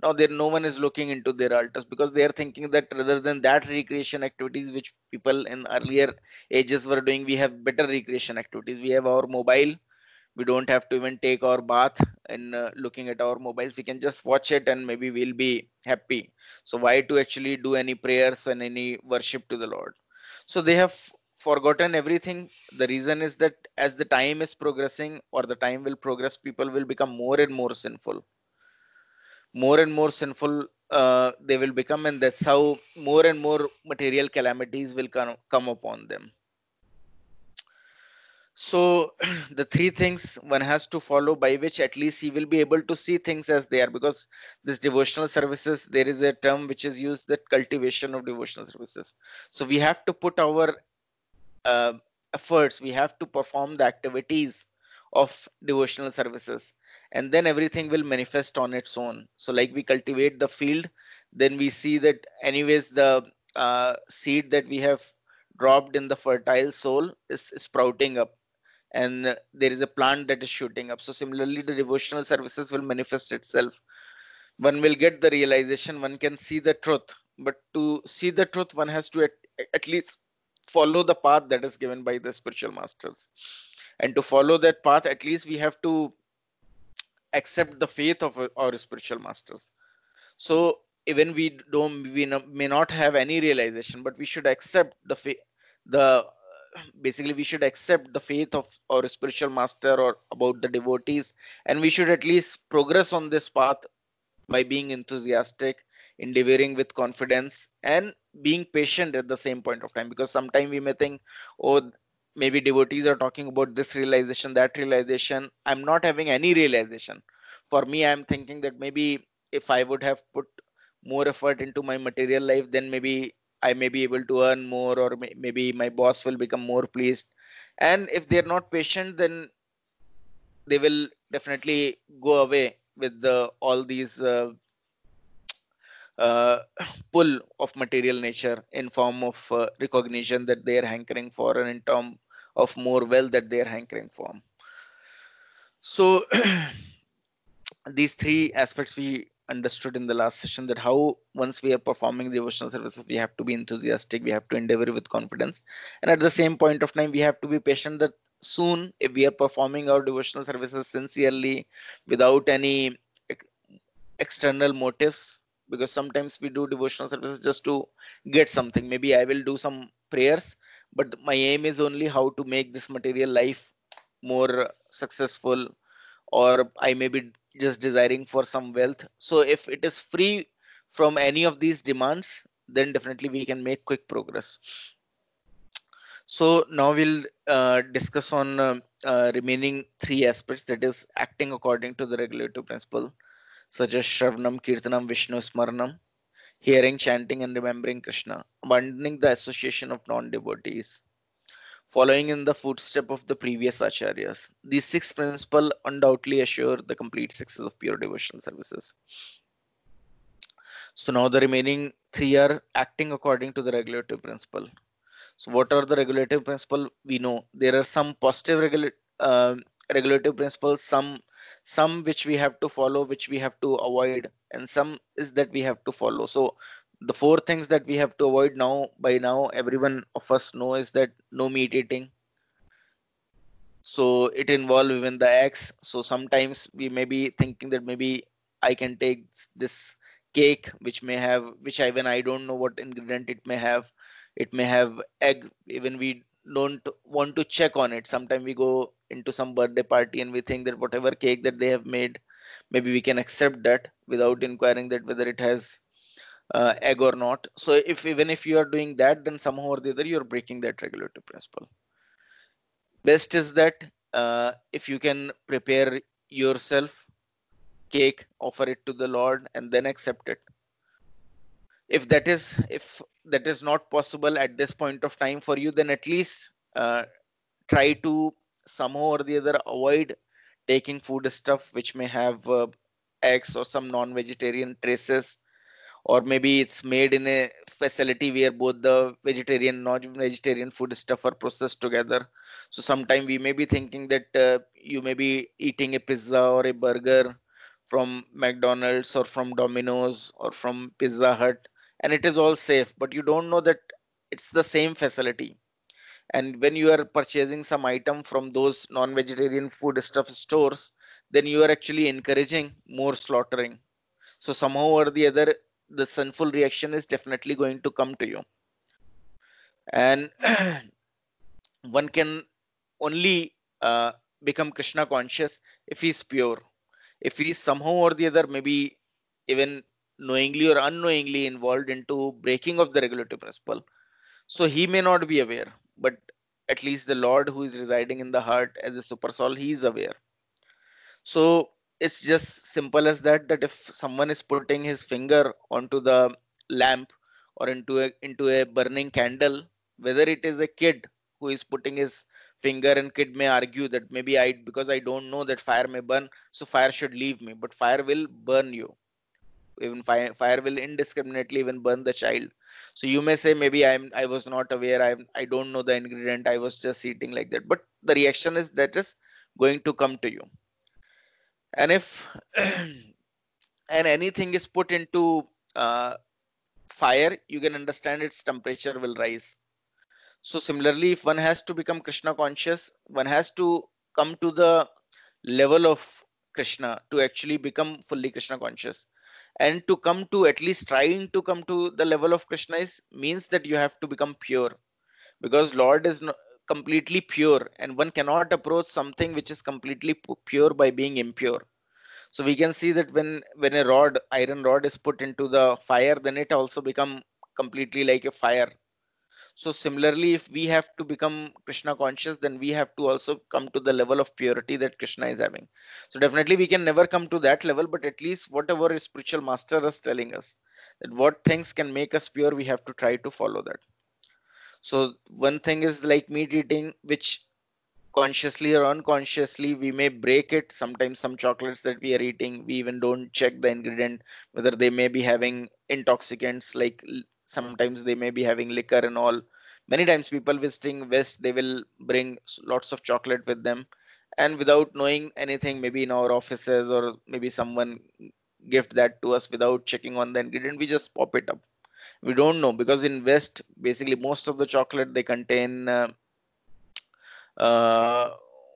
Now there no one is looking into their altars, because they are thinking that rather than that recreation activities which people in earlier ages were doing, we have better recreation activities. We have our mobile, we don't have to even take our bath and looking at our mobiles, we can just watch it and maybe we'll be happy. So why to actually do any prayers and any worship to the Lord? So they have forgotten everything. The reason is that as the time is progressing, or the time will progress, people will become more and more sinful, more and more sinful. They will become, and that's how more and more material calamities will come upon them. So the three things one has to follow, by which at least he will be able to see things as they are. Because this devotional services, there is a term which is used, that cultivation of devotional services. So we have to put our uh, efforts, we have to perform the activities of devotional services, and then everything will manifest on its own. So like we cultivate the field, then we see that anyways the seed that we have dropped in the fertile soil is sprouting up, and there is a plant that is shooting up. So similarly, the devotional services will manifest itself. One will get the realization, one can see the truth. But to see the truth, one has to at least follow the path that is given by the spiritual masters. And to follow that path, at least we have to accept the faith of our spiritual masters. So even may not have any realization, but we should accept the basically we should accept the faith of our spiritual master or about the devotees, and we should at least progress on this path by being enthusiastic, endeavoring with confidence, and being patient at the same point of time. Because sometimes we may think, oh, maybe devotees are talking about this realization, that realization. I'm not having any realization. For me, I'm thinking that maybe if I would have put more effort into my material life, then maybe I may be able to earn more, or maybe my boss will become more pleased. And if they're not patient, then they will definitely go away with the all these uh, pull of material nature in form of recognition that they are hankering for, and in term of more wealth that they are hankering for. So these three aspects we understood in the last session, that how once we are performing devotional services, we have to be enthusiastic, we have to endeavor with confidence, and at the same point of time we have to be patient, that soon if we are performing our devotional services sincerely, without any ex- external motives. Because sometimes we do devotional services just to get something. Maybe I will do some prayers, but my aim is only how to make this material life more successful, or I may be just desiring for some wealth. So if it is free from any of these demands, then definitely we can make quick progress. So now we'll discuss on remaining three aspects, that is acting according to the regulative principle, such as Shravanam, Kirtanam, Vishnu Smaranam, hearing, chanting, and remembering Krishna, abandoning the association of non-devotees, following in the footstep of the previous acharyas. These six principles undoubtedly assure the complete success of pure devotional services. So now the remaining three are acting according to the regulative principle. So what are the regulative principle? We know there are some positive regulative principles, some which we have to follow, which we have to avoid, and some is that we have to follow. So the four things that we have to avoid now, by now everyone of us know, is that no meat eating. So it involve even the eggs. So sometimes we may be thinking that maybe I can take this cake which may have, which I, when I don't know what ingredient it may have, it may have egg. Even we don't want to check on it. Sometimes we go into some birthday party and we think that whatever cake that they have made, maybe we can accept that without inquiring that whether it has egg or not. So if even if you are doing that, then somehow or the other you're breaking that regulative principle. Best is that if you can prepare yourself cake, offer it to the Lord, and then accept it. If that is not possible at this point of time for you, then at least try to somehow or the other avoid taking food stuff which may have eggs or some non-vegetarian traces, or maybe it's made in a facility where both the vegetarian and non-vegetarian food stuff are processed together. So sometime we may be thinking that you may be eating a pizza or a burger from McDonald's or from Domino's or from Pizza Hut, and it is all safe, but you don't know that it's the same facility. And when you are purchasing some item from those non-vegetarian food stuff stores, then you are actually encouraging more slaughtering. So somehow or the other, the sinful reaction is definitely going to come to you. And one can only become Krishna conscious if he is pure. If he is somehow or the other, maybe even knowingly or unknowingly involved into breaking of the regulative principle, so he may not be aware, but at least the Lord who is residing in the heart as a super soul, he is aware. So it's just simple as that, that if someone is putting his finger onto the lamp or into a burning candle, whether it is a kid who is putting his finger, and kid may argue that maybe I, because I don't know that fire may burn, so fire should leave me, but fire will burn you. Even fire will indiscriminately even burn the child. So you may say maybe I was not aware, I don't know the ingredient, I was just eating like that, but the reaction is that is going to come to you. And if and anything is put into fire, you can understand its temperature will rise. So similarly, if one has to become Krishna conscious, one has to come to the level of Krishna to actually become fully Krishna conscious. And to come to, at least trying to come to the level of Krishna, is means that you have to become pure, because Lord is completely pure, and one cannot approach something which is completely pure by being impure. So we can see that when a rod, iron rod, is put into the fire, then it also become completely like a fire. So similarly, if we have to become Krishna conscious, then we have to also come to the level of purity that Krishna is having. So definitely we can never come to that level, but at least whatever a spiritual master is telling us, that what things can make us pure, we have to try to follow that. So one thing is like meat eating, which consciously or unconsciously we may break it. Sometimes some chocolates that we are eating, we even don't check the ingredient, whether they may be having intoxicants, like sometimes they may be having liquor and all. Many times people visiting west, they will bring lots of chocolate with them, and without knowing anything, maybe in our offices or maybe someone gift that to us without checking on the ingredient, we just pop it up. We don't know, because in west basically most of the chocolate they contain uh,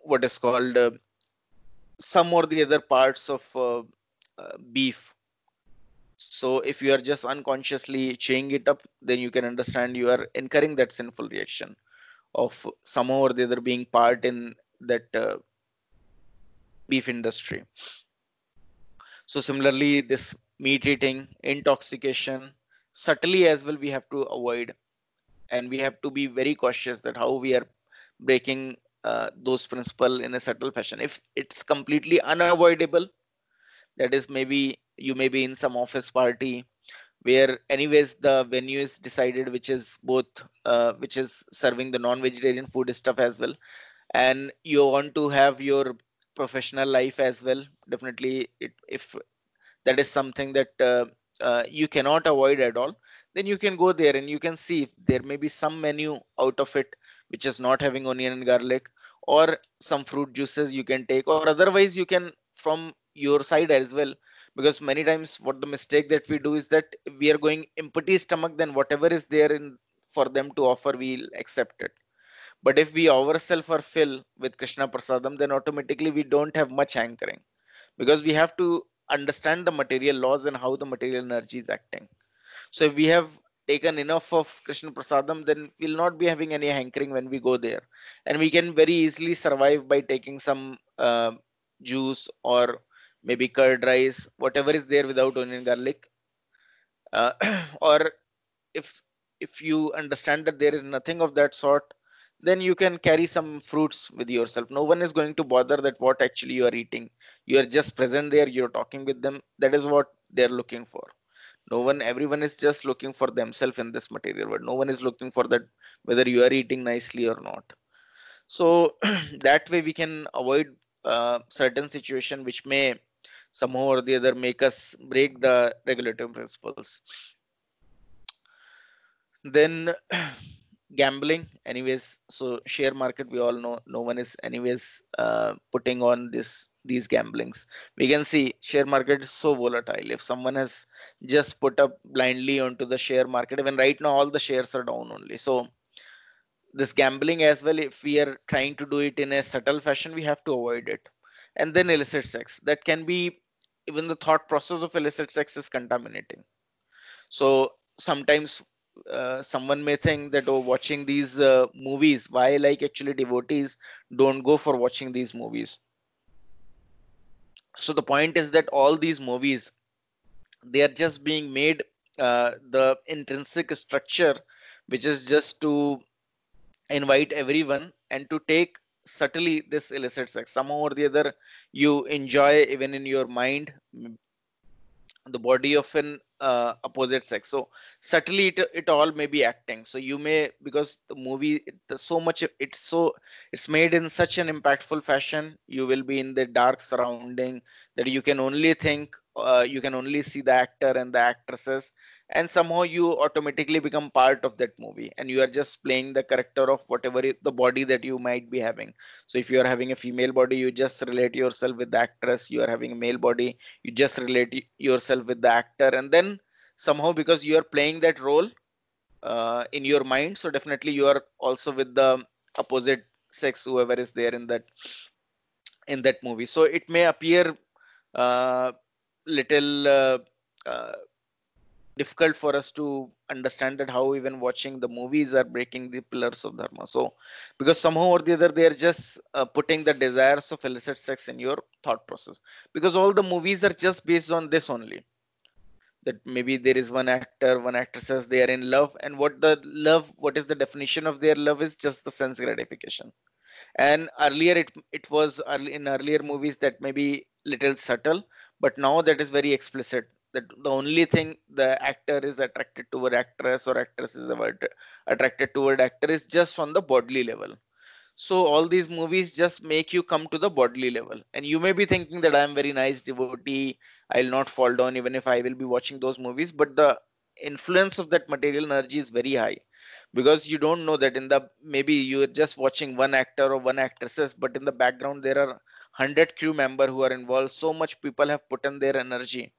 what is called some or the other parts of beef. So if you are just unconsciously chewing it up, then you can understand you are incurring that sinful reaction of somehow or the other being part in that beef industry. So similarly, this meat eating, intoxication, subtly as well, we have to avoid, and we have to be very cautious that how we are breaking those principle in a subtle fashion. If it's completely unavoidable, that is, maybe you may be in some office party where anyways the venue is decided, which is both which is serving the non-vegetarian food stuff as well, and you want to have your professional life as well. Definitely, if that is something that you cannot avoid at all, then you can go there and you can see if there may be some menu out of it which is not having onion and garlic, or some fruit juices you can take, or otherwise you can from your side as well. Because many times what the mistake that we do is that we are going empty stomach, then whatever is there in for them to offer, we'll accept it. But if we ourselves are filled with Krishna Prasadam, then automatically we don't have much hankering, because we have to understand the material laws and how the material energy is acting. So if we have taken enough of Krishna Prasadam, then we'll not be having any hankering when we go there. And we can very easily survive by taking some juice or maybe curd rice, whatever is there without onion garlic. Uh, or if if you understand that there is nothing of that sort, then you can carry some fruits with yourself. No one is going to bother that what actually you are eating. You are just present there, you're talking with them. That is what they're looking for. No one, everyone is just looking for themselves in this material world. No one is looking for that whether you are eating nicely or not. So that way we can avoid certain situation which may somehow or the other make us break the regulative principles. Then gambling, anyways. So share market, we all know no one is anyways putting on these gamblings. We can see share market is so volatile. If someone has just put up blindly onto the share market, even right now all the shares are down only. So this gambling as well, if we are trying to do it in a subtle fashion, we have to avoid it. And then illicit sex, that can be, even the thought process of illicit sex is contaminating. So sometimes someone may think that, oh, watching these movies, why, like, actually devotees don't go for watching these movies. So the point is that all these movies, they are just being made, the intrinsic structure, which is just to invite everyone and to take subtly this illicit sex. Somehow or the other, you enjoy even in your mind the body of an opposite sex. So subtly it all may be acting. So you may, because the movie, so much, it's made in such an impactful fashion, you will be in the dark surrounding that you can only think, you can only see the actor and the actresses, and somehow you automatically become part of that movie, and you are just playing the character of whatever the body that you might be having. So if you are having a female body, you just relate yourself with the actress. You are having a male body, you just relate yourself with the actor, and then somehow, because you are playing that role in your mind, so definitely you are also with the opposite sex, whoever is there in that movie. So it may appear uh, little uh, difficult for us to understand that how even watching the movies are breaking the pillars of dharma. So because somehow or the other they are just putting the desires of illicit sex in your thought process, because all the movies are just based on this only, that maybe there is one actor, one actress says they are in love, and what is the definition of their love is just the sense gratification. And earlier it was early, in earlier movies, that may be little subtle, but now that is very explicit, that the only thing the actor is attracted toward actress, or actress is attracted toward actor, is just on the bodily level. So all these movies just make you come to the bodily level, and you may be thinking that I am very nice devotee, I'll not fall down even if I will be watching those movies. But the influence of that material energy is very high, because you don't know that in the, maybe you're just watching one actor or one actresses, but in the background there are 100 crew member who are involved. So much people have put in their energy,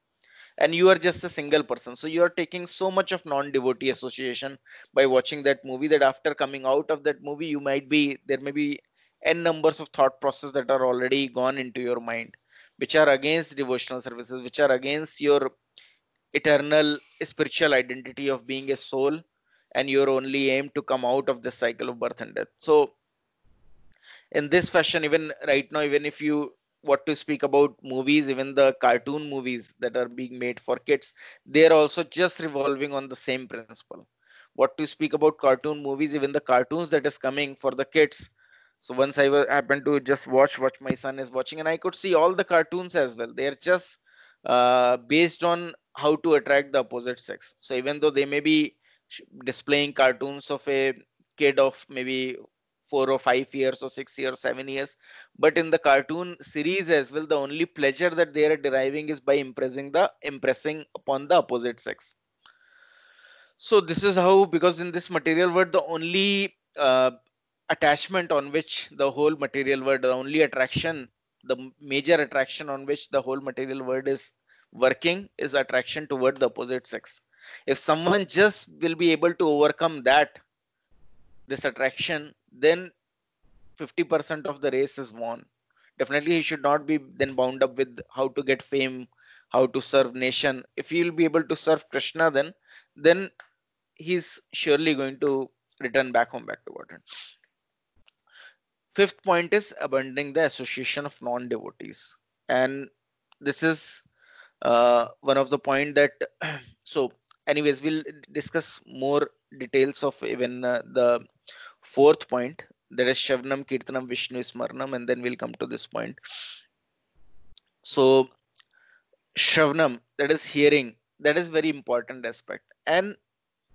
and you are just a single person, so you are taking so much of non-devotee association by watching that movie, that after coming out of that movie, you might be, there may be n numbers of thought process that are already gone into your mind, which are against devotional services, which are against your eternal spiritual identity of being a soul, and your only aim to come out of the cycle of birth and death. So in this fashion, even right now, even if you what to speak about movies, even the cartoon movies that are being made for kids, they are also just revolving on the same principle. What to speak about cartoon movies, even the cartoons that is coming for the kids. So once happened to just watch what my son is watching, and I could see all the cartoons as well. They are just based on how to attract the opposite sex. So even though they may be displaying cartoons of a kid of maybe 4 or 5 years or 6 years, 7 years, but in the cartoon series as well, the only pleasure that they are deriving is by impressing upon the opposite sex. So this is how, because in this material world, the only attachment on which the whole material world, the only attraction, the major attraction on which the whole material world is working is attraction toward the opposite sex. If someone just will be able to overcome this attraction, then 50% of the race is won. Definitely, he should not be then bound up with how to get fame, how to serve nation. If he will be able to serve Krishna, then he's surely going to return back home, back to Godhead. Fifth point is abandoning the association of non-devotees, and this is one of the point that so anyways we'll discuss more details of even the fourth point, that is Shravanam Kirtanam Vishnu Smaranam, and then we'll come to this point. So Shravanam, that is hearing, that is very important aspect, and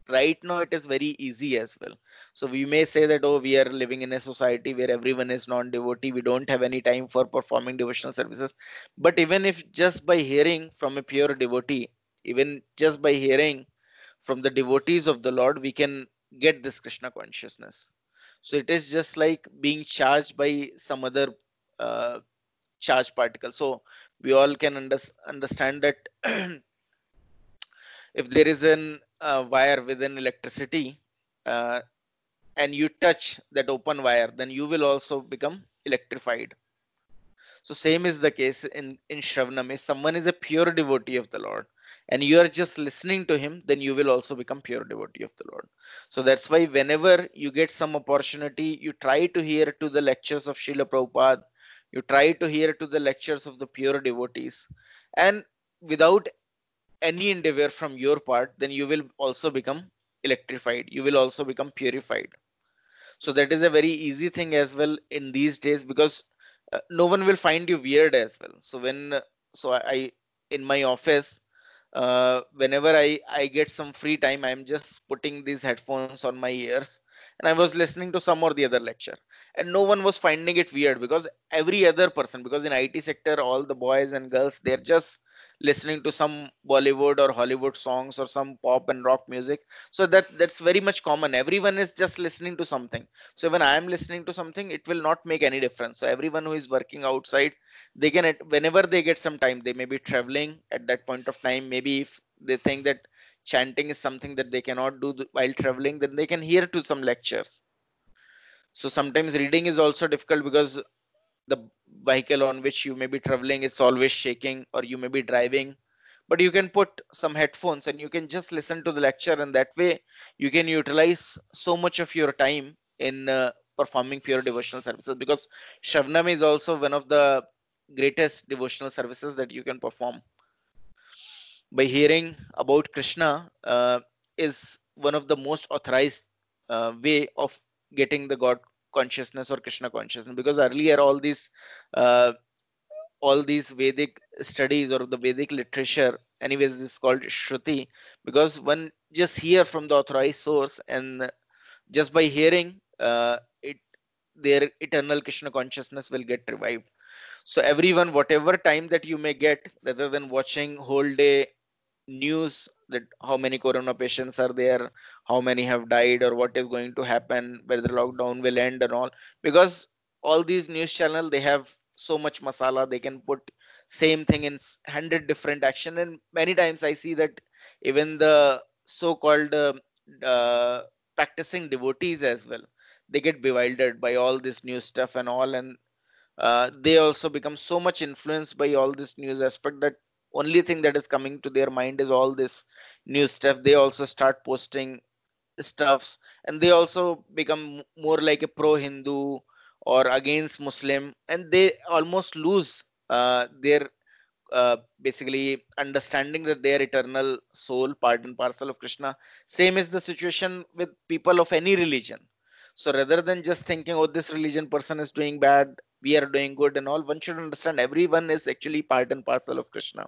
right now it is very easy as well. So we may say that, oh, we are living in a society where everyone is non-devotee, we don't have any time for performing devotional services. But even if just by hearing from a pure devotee, even just by hearing from the devotees of the Lord, we can get this Krishna consciousness. So it is just like being charged by some other uh, charged particle. So we all can understand that if there is an wire within electricity, uh, and you touch that open wire, then you will also become electrified. So same is the case in Shravanam. If someone is a pure devotee of the Lord and you are just listening to him, then you will also become pure devotee of the Lord. So that's why whenever you get some opportunity, you try to hear to the lectures of Srila Prabhupada, you try to hear to the lectures of the pure devotees, and without any endeavor from your part, then you will also become electrified, you will also become purified. So that is a very easy thing as well in these days, because no one will find you weird as well. So I in my office, whenever I get some free time, I'm just putting these headphones on my ears, and I was listening to some or the other lecture, and no one was finding it weird, because every other person, because in IT sector, all the boys and girls, they're just listening to some Bollywood or Hollywood songs or some pop and rock music. So that's very much common. Everyone is just listening to something. So when I am listening to something, it will not make any difference. So everyone who is working outside, they can whenever they get some time, they may be traveling at that point of time. Maybe if they think that chanting is something that they cannot do while traveling, then they can hear to some lectures. So sometimes reading is also difficult, because the vehicle on which you may be traveling is always shaking, or you may be driving, but you can put some headphones and you can just listen to the lecture, and that way you can utilize so much of your time in performing pure devotional services, because Shravanam is also one of the greatest devotional services that you can perform. By hearing about Krishna is one of the most authorized way of getting the God consciousness or Krishna consciousness, because earlier uh, all these Vedic studies or the Vedic literature, anyways, this is called Shruti, because one just hear from the authorized source, and just by hearing it, their eternal Krishna consciousness will get revived. So everyone, whatever time that you may get, rather than watching whole day news that how many corona patients are there, how many have died, or what is going to happen, whether the lockdown will end and all, because all these news channel, they have so much masala, they can put same thing in 100 different action. And many times I see that even the so-called uh, practicing devotees as well, they get bewildered by all this new stuff and all, and they also become so much influenced by all this news aspect, that only thing that is coming to their mind is all this new stuff. They also start posting stuffs, and they also become more like a pro Hindu or against Muslim, and they almost lose. their basically understanding that they are eternal soul, part and parcel of Krishna. Same is the situation with people of any religion. So rather than just thinking, oh, this religion person is doing bad, we are doing good and all, one should understand everyone is actually part and parcel of Krishna.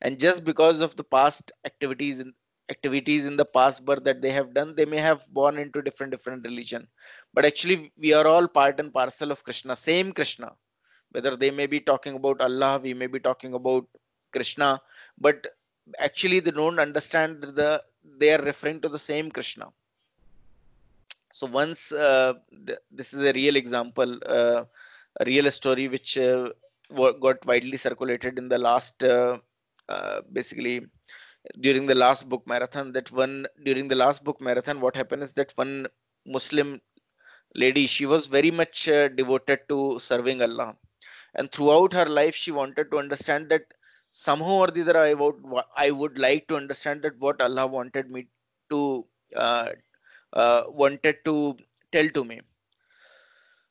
And just because of the past activities in the past birth that they have done, they may have born into different religion. But actually we are all part and parcel of Krishna, same Krishna. Whether they may be talking about Allah, we may be talking about Krishna, but actually they don't understand they are referring to the same Krishna. So once this is a real example, a real story which got widely circulated in the last basically during the last book marathon. That one During the last book marathon, what happened is that one Muslim lady, she was very much devoted to serving Allah, and throughout her life she wanted to understand that somehow or the other I would like to understand that what Allah wanted me to uh, wanted to tell to me.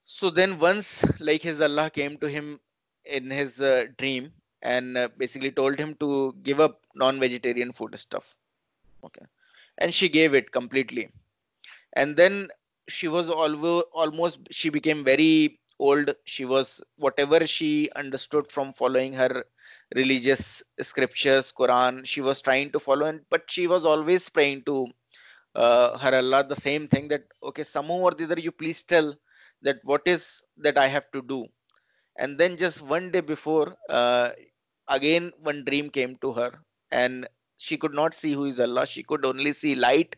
So then once, like, his Allah came to him in his dream and basically told him to give up non-vegetarian food stuff. Okay. And she gave it completely. And then she was almost, she became very old. She was, whatever she understood from following her religious scriptures, Quran, she was trying to follow, and but she was always praying to her Allah the same thing, that okay, somehow or the other you please tell that what is that I have to do. And then just one day before, again one dream came to her, and she could not see who is Allah. She could only see light,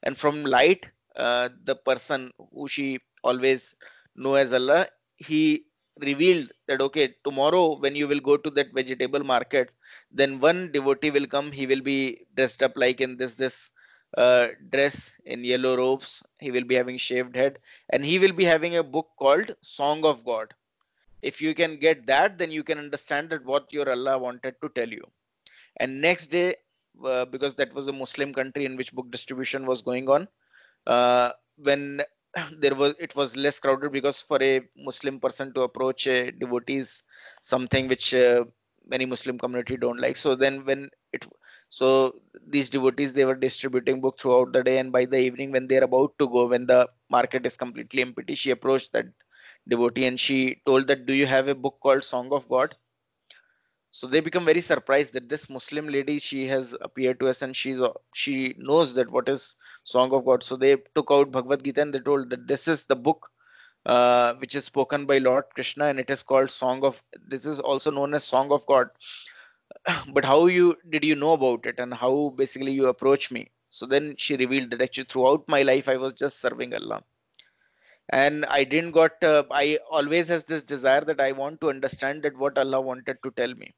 and from light, the person who she always know as Allah, he revealed that okay, tomorrow when you will go to that vegetable market, then one devotee will come. He will be dressed up like in this dress in yellow robes. He will be having shaved head, and he will be having a book called Song of God. If you can get that, then you can understand that what your Allah wanted to tell you. And next day, because that was a Muslim country in which book distribution was going on, when it was less crowded, because for a Muslim person to approach a devotee is something which many Muslim community don't like. So then when it so these devotees, they were distributing book throughout the day, and by the evening when they're about to go, when the market is completely empty, she approached that devotee and she told that, do you have a book called Song of God? So they become very surprised that this Muslim lady, she has appeared to us, and she knows that what is Song of God. So they took out Bhagavad Gita and they told that this is the book which is spoken by Lord Krishna, and it is called this is also known as Song of God. But how you did you know about it, and how basically you approach me? So then she revealed that actually throughout my life I was just serving Allah, and I didn't got I always has this desire that I want to understand that what Allah wanted to tell me.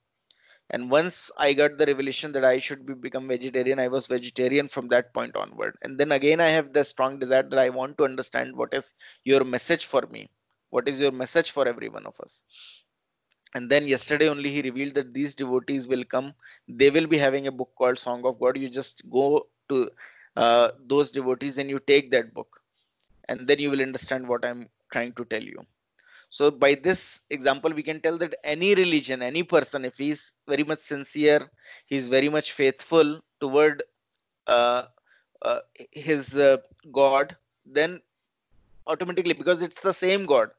And once I got the revelation that I should become vegetarian, I was vegetarian from that point onward. And then again I have the strong desire that I want to understand what is your message for me, what is your message for every one of us. And then yesterday only he revealed that these devotees will come, they will be having a book called Song of God. You just go to those devotees and you take that book, and then you will understand what I'm trying to tell you. So by this example, we can tell that any religion, any person, if he's very much sincere, he's very much faithful toward uh, uh, his God, then automatically, because it's the same God,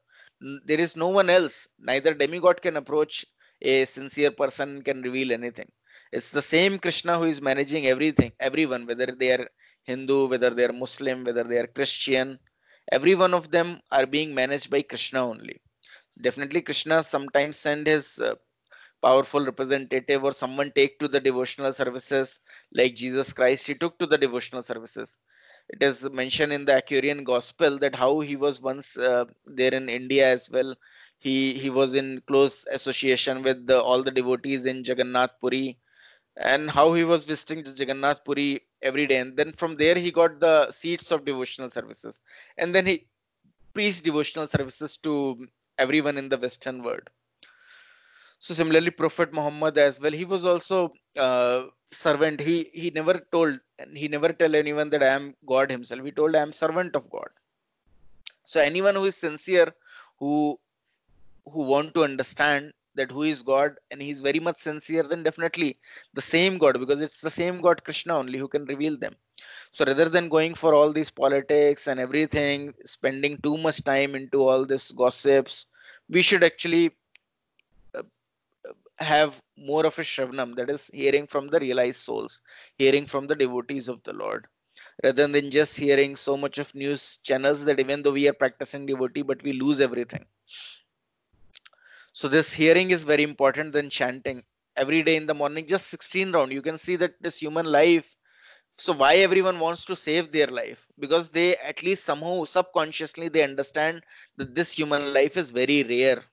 there is no one else. Neither demigod can approach a sincere person, can reveal anything. It's the same Krishna who is managing everything, everyone, whether they are Hindu, whether they are Muslim, whether they are Christian. Every one of them are being managed by Krishna only. Definitely, Krishna sometimes send his powerful representative or someone take to the devotional services, like Jesus Christ. He took to the devotional services. It is mentioned in the Aquarian Gospel that how he was once there in India as well. He was in close association with all the devotees in Jagannath Puri, and how he was visiting the Jagannath Puri every day. And then from there he got the seats of devotional services, and then he preached devotional services to everyone in the Western world. So similarly, Prophet Muhammad as well, he was also servant. He never told, and he never tell anyone that I am God himself. He told I am servant of God. So anyone who is sincere, who want to understand that who is God and he's very much sincere, then definitely the same God, because it's the same God Krishna only who can reveal them. So rather than going for all these politics and everything, spending too much time into all this gossips, we should actually uh, have more of a shravanam, that is hearing from the realized souls, hearing from the devotees of the Lord, rather than just hearing so much of news channels that even though we are practicing devotee, but we lose everything. So this hearing is very important than chanting every day in the morning, just 16 round. You can see that this human life. So why everyone wants to save their life? Because they at least somehow subconsciously they understand that this human life is very rare,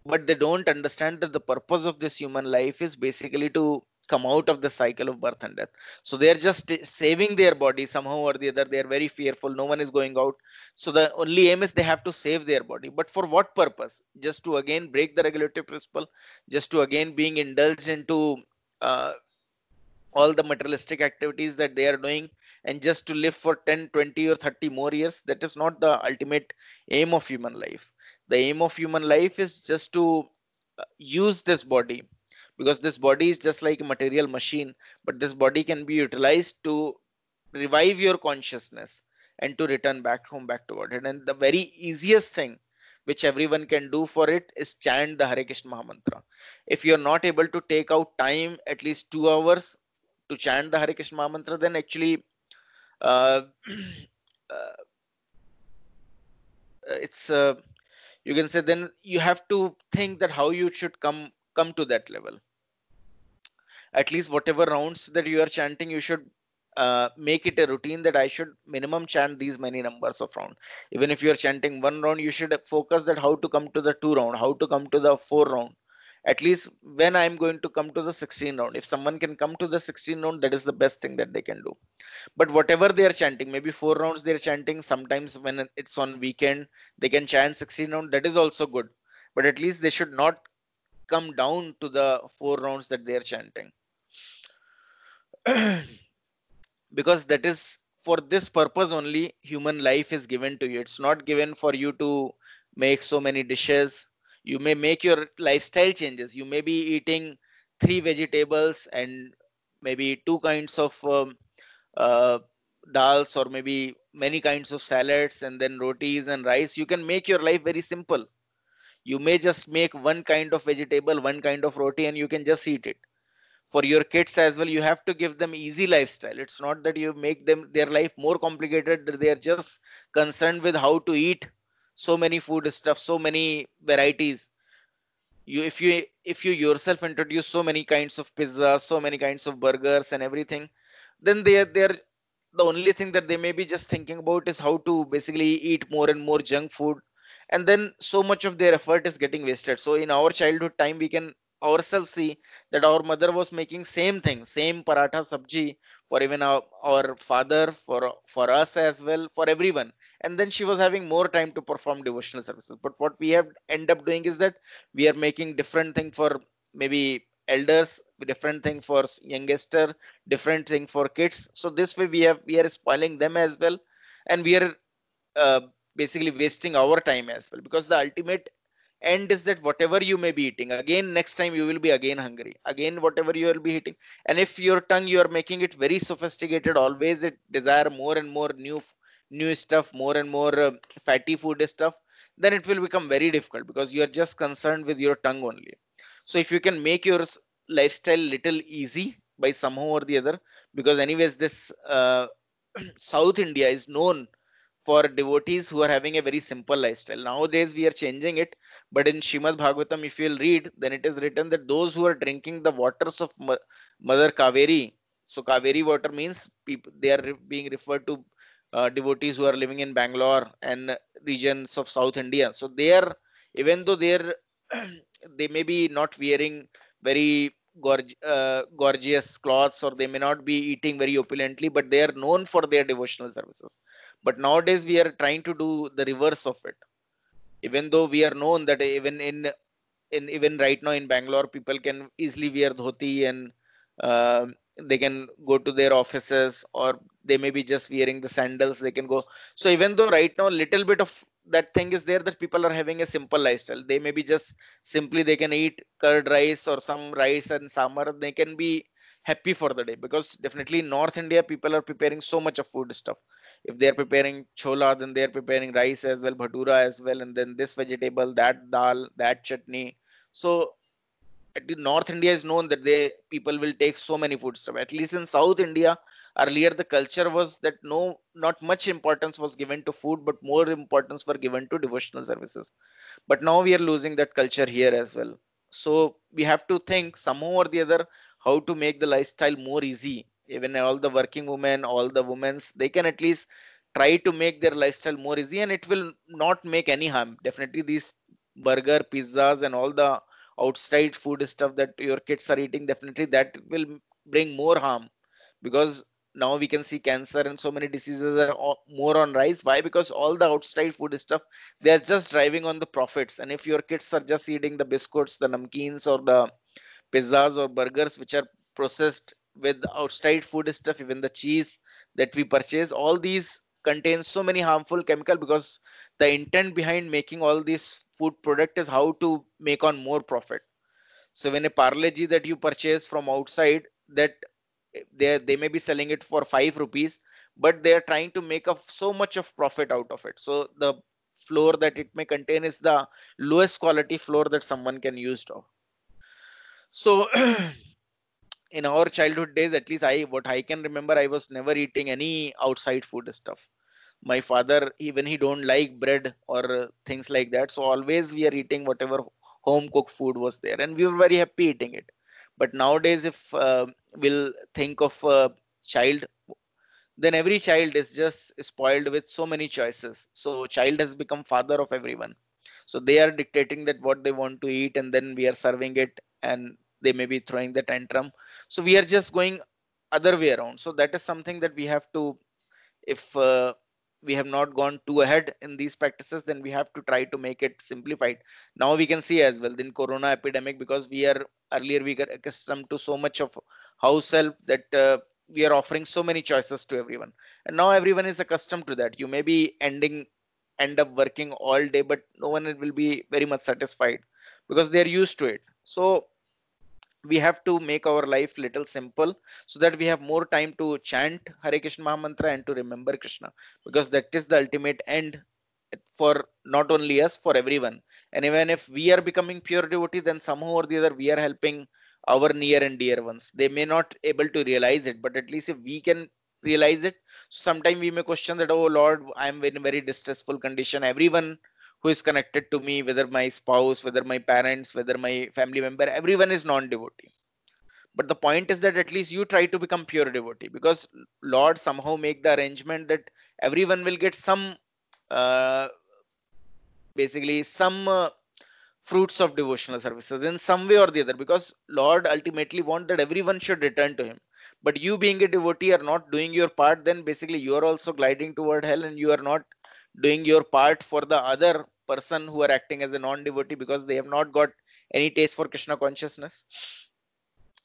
but they don't understand that the purpose of this human life is basically to come out of the cycle of birth and death. So they are just saving their body somehow or the other. They are very fearful, no one is going out, so the only aim is they have to save their body. But for what purpose? Just to again break the regulatory principle, just to again being indulged into uh, all the materialistic activities that they are doing, and just to live for 10, 20, or 30 more years. That is not the ultimate aim of human life. The aim of human life is just to use this body, because this body is just like a material machine, but this body can be utilized to revive your consciousness and to return back home, back to Godhead. And the very easiest thing which everyone can do for it is chant the Hare Krishna Mahamantra. If you're not able to take out time at least 2 hours to chant the Hare Krishna Mahamantra, then actually uh, uh, it's you can say then you have to think that how you should come to that level. At least whatever rounds that you are chanting, you should make it a routine that I should minimum chant these many numbers of round. Even if you are chanting one round, you should focus that how to come to the two round, how to come to the four round. At least when I'm going to come to the 16 round, if someone can come to the 16 round, that is the best thing that they can do. But whatever they are chanting, maybe four rounds they're chanting, sometimes when it's on weekend they can chant 16 round, that is also good. But at least they should not come down to the four rounds that they are chanting. Because that is for this purpose only human life is given to you. It's not given for you to make so many dishes. You may make your lifestyle changes. You may be eating three vegetables and maybe two kinds of uh, dals, or maybe many kinds of salads, and then rotis and rice. You can make your life very simple. You may just make one kind of vegetable, one kind of roti, and you can just eat it. For your kids as well, you have to give them easy lifestyle. It's not that you make them their life more complicated, that they are just concerned with how to eat so many food stuff, so many varieties. You if you yourself introduce so many kinds of pizza, so many kinds of burgers and everything, then they're the only thing that they may be just thinking about is how to basically eat more and more junk food, and then so much of their effort is getting wasted. So in our childhood time, we can ourselves see that our mother was making same thing, same paratha sabji, for even our father, for us as well, for everyone. And then she was having more time to perform devotional services. But what we have end up doing is that we are making different thing for maybe elders, different thing for youngster, different thing for kids. So this way we are spoiling them as well, and we are uh, basically wasting our time as well, because the ultimate end is that whatever you may be eating, again next time you will be again hungry, again whatever you will be eating. And if your tongue you are making it very sophisticated, always it desire more and more new stuff, more and more fatty food stuff, then it will become very difficult, because you are just concerned with your tongue only. So if you can make your lifestyle little easy by somehow or the other, because anyways this South India is known for devotees who are having a very simple lifestyle. Nowadays, we are changing it, but in Shrimad Bhagavatam, if you'll read, then it is written that those who are drinking the waters of Mother Kaveri, so Kaveri water means people, they are being referred to devotees who are living in Bangalore and regions of South India. So they are, even though they are, they may be not wearing very gorgeous clothes, or they may not be eating very opulently, but they are known for their devotional services. But nowadays we are trying to do the reverse of it. Even though we are known that even in even right now in Bangalore, people can easily wear dhoti, and uh, they can go to their offices, or they may be just wearing the sandals, they can go. So even though right now little bit of that thing is there that people are having a simple lifestyle. They maybe just simply they can eat curd rice or some rice and samar. They can be happy for the day, because definitely in North India people are preparing so much of food stuff. If they are preparing chola, then they are preparing rice as well, bhatura as well, and then this vegetable, that dal, that chutney. So at the North India is known that they people will take so many food stuff. At least in South India, earlier the culture was that no, not much importance was given to food, but more importance were given to devotional services. But now we are losing that culture here as well. So we have to think somehow or the other how to make the lifestyle more easy. Even all the working women, all the women's, they can at least try to make their lifestyle more easy, and it will not make any harm. Definitely these burger, pizzas, and all the outside food stuff that your kids are eating, definitely that will bring more harm, because now we can see cancer and so many diseases are more on rise. Why? Because all the outside food stuff, they are just driving on the profits. And if your kids are just eating the biscuits, the namkeens, or the pizzas or burgers which are processed with outside food stuff, even the cheese that we purchase, all these contain so many harmful chemical, because the intent behind making all these food product is how to make on more profit. So when a Parle G that you purchase from outside, that they may be selling it for 5 rupees, but they are trying to make up so much of profit out of it. So the flour that it may contain is the lowest quality flour that someone can use to. So in our childhood days, at least what I can remember, I was never eating any outside food stuff. My father, even he don't like bread or things like that, so always we are eating whatever home cooked food was there, and we were very happy eating it. But nowadays, if we'll think of a child, then every child is just spoiled with so many choices. So child has become father of everyone. So they are dictating that what they want to eat, and then we are serving it, and they may be throwing the tantrum. So we are just going other way around. So that is something that we have to, if we have not gone too ahead in these practices, then we have to try to make it simplified. Now we can see as well in corona epidemic, because we are earlier we got accustomed to so much of house help that we are offering so many choices to everyone, and now everyone is accustomed to that. You may be end up working all day, but no one will be very much satisfied, because they are used to it. So we have to make our life little simple, so that we have more time to chant Hare Krishna Mahamantra and to remember Krishna, because that is the ultimate end for not only us, for everyone. And even if we are becoming pure devotee, then somehow or the other we are helping our near and dear ones. They may not able to realize it, but at least if we can realize it, sometime we may question that, oh Lord, I am in a very distressful condition. Everyone who is connected to me, whether my spouse, whether my parents, whether my family member, everyone is non-devotee. But the point is that at least you try to become pure devotee, because Lord somehow make the arrangement that everyone will get some uh, basically some fruits of devotional services in some way or the other, because Lord ultimately want that everyone should return to him. But you being a devotee are not doing your part, then basically you are also gliding toward hell, and you are not doing your part for the other person who are acting as a non-devotee, because they have not got any taste for Krishna consciousness.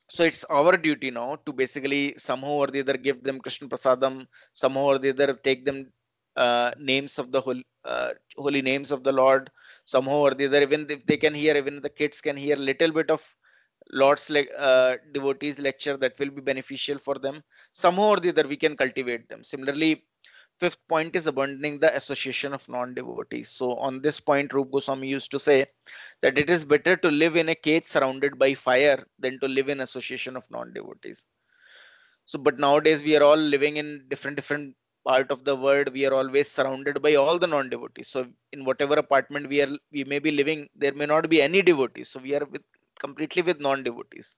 So it's our duty now to basically somehow or the other give them Krishna Prasadam, somehow or the other take them names of the holy names of the Lord, somehow or the other, even if they can hear, even the kids can hear little bit of Lord's devotees lecture, that will be beneficial for them. Somehow or the other we can cultivate them. Similarly, fifth point is abandoning the association of non-devotees. So on this point, Rup Goswami used to say that it is better to live in a cage surrounded by fire than to live in association of non-devotees. So, but nowadays we are all living in different part of the world. We are always surrounded by all the non-devotees. So, in whatever apartment we may be living, there may not be any devotees. So, we are completely with non-devotees.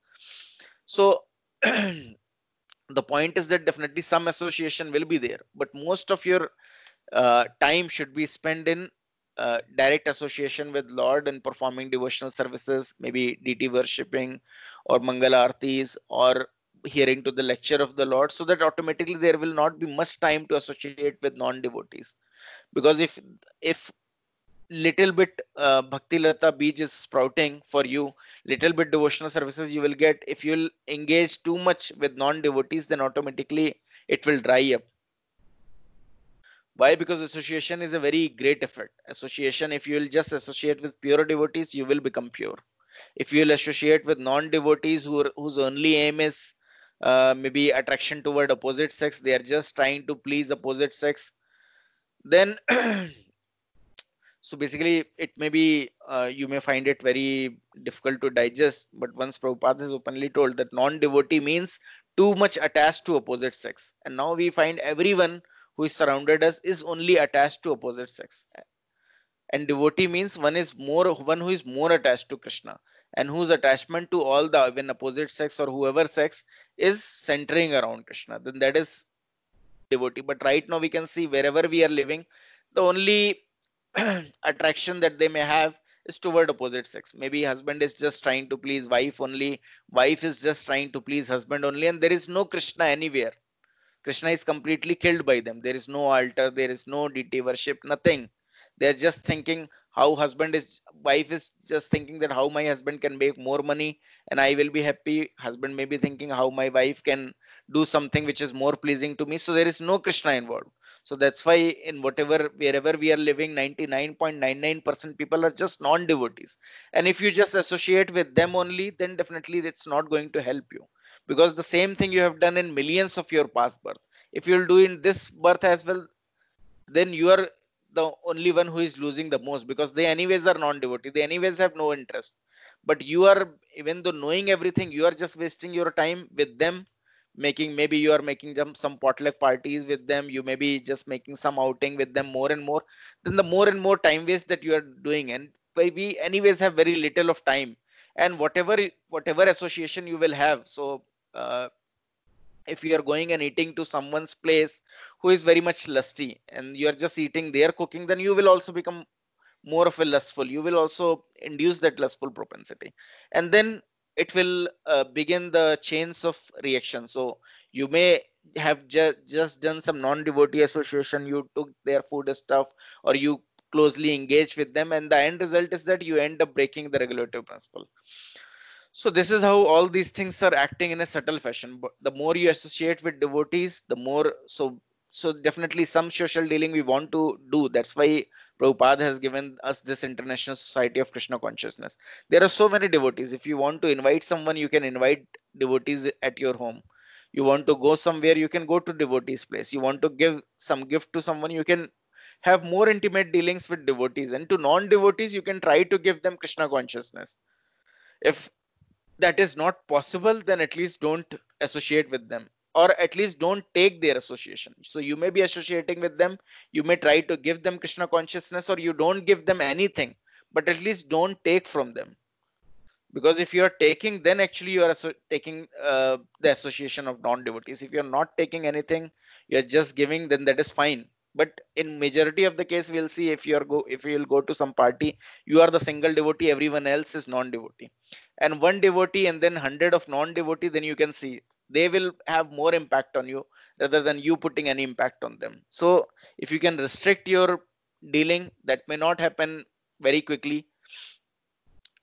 So, the point is that definitely some association will be there, but most of your time should be spent in direct association with Lord and performing devotional services, maybe DT worshipping or Mangala Artis or hearing to the lecture of the Lord, so that automatically there will not be much time to associate with non-devotees. Because if little bit Bhakti Lata beej is sprouting for you, little bit devotional services you will get. If you'll engage too much with non-devotees, then automatically it will dry up. Why? Because association is a very great effect. Association, if you will just associate with pure devotees, you will become pure. If you will associate with non-devotees whose only aim is maybe attraction toward opposite sex, they are just trying to please opposite sex, then so basically it may be you may find it very difficult to digest. But once Prabhupada has openly told that non-devotee means too much attached to opposite sex, and now we find everyone who is surrounded us is only attached to opposite sex. And devotee means one who is more attached to Krishna, and whose attachment to all the even opposite sex or whoever sex is centering around Krishna, then that is devotee. But right now we can see wherever we are living, the only attraction that they may have is toward opposite sex. Maybe husband is just trying to please wife only, wife is just trying to please husband only, and there is no Krishna anywhere. Krishna is completely killed by them. There is no altar, there is no deity worship, nothing. They're just thinking how wife is just thinking that how my husband can make more money and I will be happy. Husband may be thinking how my wife can do something which is more pleasing to me. So there is no Krishna involved. So that's why in wherever we are living, 99.99% people are just non-devotees. And if you just associate with them only, then definitely it's not going to help you, because the same thing you have done in millions of your past birth, if you'll do in this birth as well, then you are the only one who is losing the most, because they anyways are non-devotee, they anyways have no interest. But you are, even though knowing everything, you are just wasting your time with them, making, maybe you are making some potluck parties with them, you may be just making some outing with them more and more, then the more and more time waste that you are doing. And we anyways have very little of time, and whatever association you will have, so uh, if you are going and eating to someone's place who is very much lusty, and you are just eating their cooking, then you will also become more of a lustful, you will also induce that lustful propensity, and then it will begin the chains of reaction. So you may have just done some non-devotee association, you took their food stuff, or you closely engaged with them, and the end result is that you end up breaking the regulative principle. So this is how all these things are acting in a subtle fashion. But the more you associate with devotees, the more so definitely some social dealing we want to do. That's why Prabhupada has given us this International Society of Krishna Consciousness. There are so many devotees. If you want to invite someone, you can invite devotees at your home. You want to go somewhere, you can go to devotees' place. You want to give some gift to someone, you can have more intimate dealings with devotees. And to non-devotees, you can try to give them Krishna consciousness. If that is not possible, then at least don't associate with them, or at least don't take their association. So you may be associating with them, you may try to give them Krishna consciousness, or you don't give them anything, but at least don't take from them. Because if you are taking, then actually you are taking the association of non-devotees. If you are not taking anything, you are just giving, then that is fine. But in majority of the case, we'll see, if you will go to some party, you are the single devotee, everyone else is non-devotee, and one devotee and then 100 of non-devotee, then you can see they will have more impact on you rather than you putting any impact on them. So if you can restrict your dealing, that may not happen very quickly.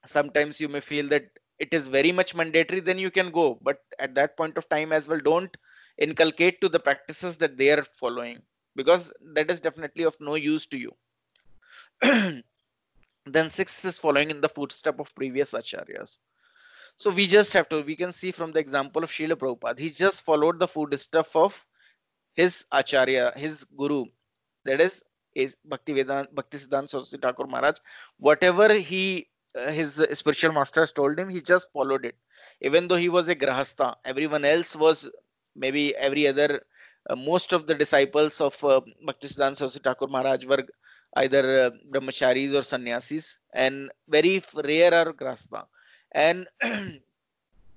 Sometimes you may feel that it is very much mandatory, then you can go, but at that point of time as well, don't inculcate to the practices that they are following, because that is definitely of no use to you. Then sixth is following in the footstep of previous acharyas. So we can see from the example of Srila Prabhupada, he just followed the footstep of his acharya, his guru, that is Bhakti Siddhanta Saraswati Thakur Maharaj. Whatever his spiritual masters told him, he just followed it. Even though he was a grahastha, everyone else was, maybe every other, most of the disciples of Bhakti Siddhanta Saraswati Thakur Maharaj were either brahmacharis or sannyasis, and very rare are grahastha. And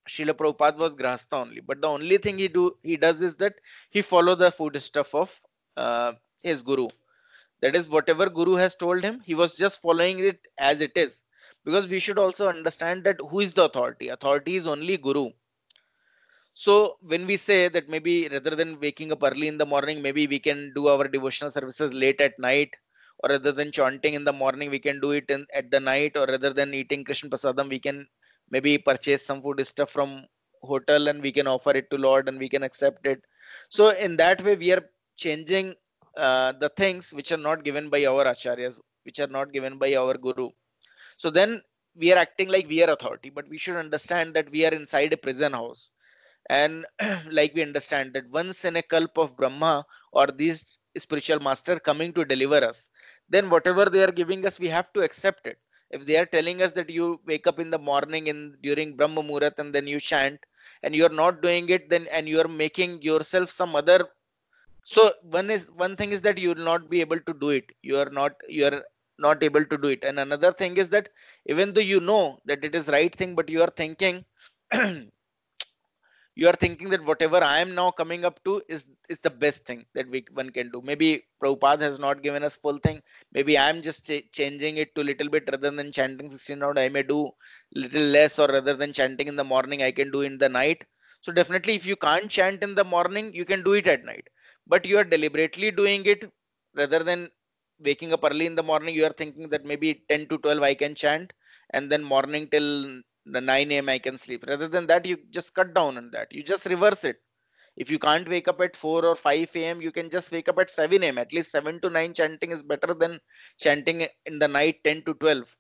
Srila Prabhupada was grahastha only, but the only thing he does is that he follow the footsteps of his guru. That is, whatever guru has told him, he was just following it as it is. Because we should also understand that who is the authority? Authority is only guru. So when we say that maybe rather than waking up early in the morning, maybe we can do our devotional services late at night, or rather than chanting in the morning, we can do it at the night, or rather than eating Krishna Prasadam, we can maybe purchase some food stuff from hotel and we can offer it to Lord and we can accept it. So in that way, we are changing the things which are not given by our acharyas, which are not given by our guru. So then we are acting like we are authority, but we should understand that we are inside a prison house. And like we understand that once in a kalp of Brahma or these spiritual master coming to deliver us, then whatever they are giving us, we have to accept it. If they are telling us that you wake up in the morning in during Brahma Muhurat and then you chant, and you are not doing it, then and you are making yourself some other. So one thing is that you will not be able to do it. You are not able to do it. And another thing is that even though you know that it is right thing, but you are thinking you are thinking that whatever I am now coming up to is the best thing that one can do. Maybe Prabhupada has not given us full thing. Maybe I am just changing it to little bit. Rather than chanting 16 round, I may do little less, or rather than chanting in the morning, I can do in the night. So definitely, if you can't chant in the morning, you can do it at night. But you are deliberately doing it rather than waking up early in the morning. You are thinking that maybe 10 to 12 I can chant, and then morning till the 9 a.m. I can sleep. Rather than that, you just cut down on that. You just reverse it. If you can't wake up at 4 or 5 a.m., you can just wake up at 7 a.m. At least 7 to 9 chanting is better than chanting in the night 10 to 12.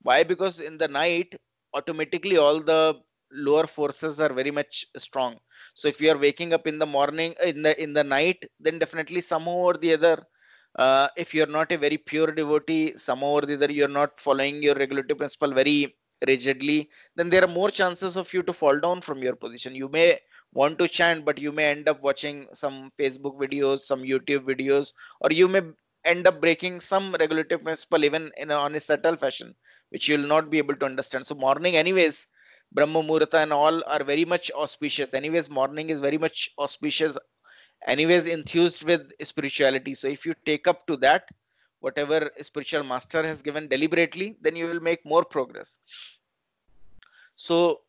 Why? Because in the night, automatically all the lower forces are very much strong. So if you are waking up in the morning, in the night, then definitely somehow or the other, if you're not a very pure devotee, somehow or the other you're not following your regulative principle very rigidly, then there are more chances of you to fall down from your position. You may want to chant, but you may end up watching some Facebook videos, some YouTube videos, or you may end up breaking some regulative principle even on a subtle fashion, which you will not be able to understand. So morning, anyways, Brahma Muhurta and all are very much auspicious. Anyways, morning is very much auspicious. Anyways, enthused with spirituality. So if you take up to that, whatever spiritual master has given deliberately, then you will make more progress. So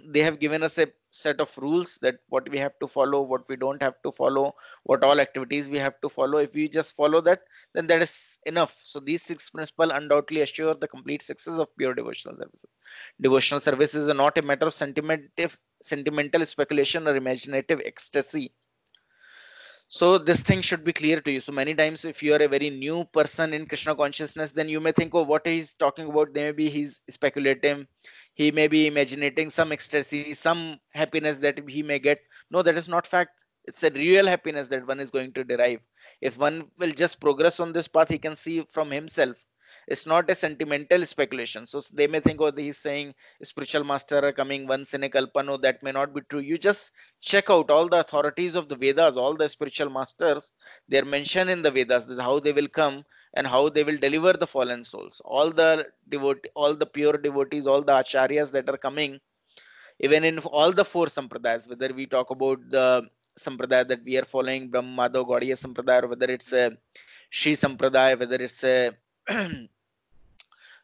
they have given us a set of rules that what we have to follow, what we don't have to follow, what all activities we have to follow. If we just follow that, then that is enough. So these six principles undoubtedly assure the complete success of pure devotional services. Devotional services are not a matter of sentimental speculation or imaginative ecstasy. So this thing should be clear to you. So many times if you are a very new person in Krishna consciousness, then you may think, oh, what he's talking about, maybe he's speculating, he may be imagining some ecstasy, some happiness that he may get. No, that is not fact. It's a real happiness that one is going to derive. If one will just progress on this path, he can see from himself. It's not a sentimental speculation. So they may think, oh, he's saying spiritual master are coming once in a kalpa. No, that may not be true. You just check out all the authorities of the Vedas, all the spiritual masters. They are mentioned in the Vedas that how they will come and how they will deliver the fallen souls. All the all the pure devotees, all the acharyas that are coming, even in all the four sampradayas, whether we talk about the sampradaya that we are following, Brahma Madhav Gaudiya sampradaya, or whether it's a Shri sampradaya, whether it's a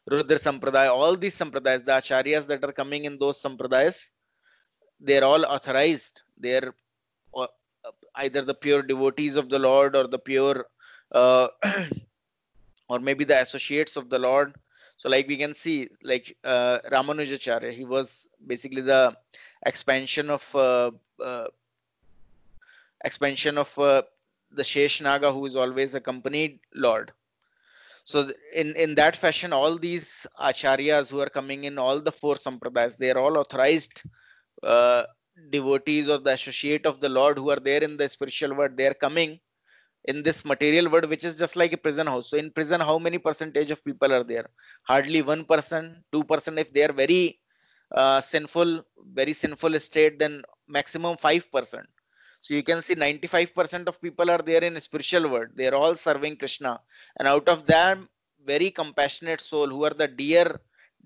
Rudra sampradaya, all these sampradayas, the acharyas that are coming in those sampradayas, they're all authorized. They're uh, either the pure devotees of the Lord or the pure, uh, or maybe the associates of the Lord. So, like we can see, like Ramanujacharya, he was basically the expansion of expansion of the Sheshnaga, who is always accompanied Lord. So in that fashion, all these acharyas who are coming in all the four sampradayas, they are all authorized uh, devotees or the associate of the Lord who are there in the spiritual world. They are coming in this material world, which is just like a prison house. So in prison, how many percentage of people are there? Hardly 1%, 2%. If they are very sinful state, then maximum 5%. So you can see 95% of people are there in spiritual world. They are all serving Krishna. And out of them, very compassionate soul who are the dear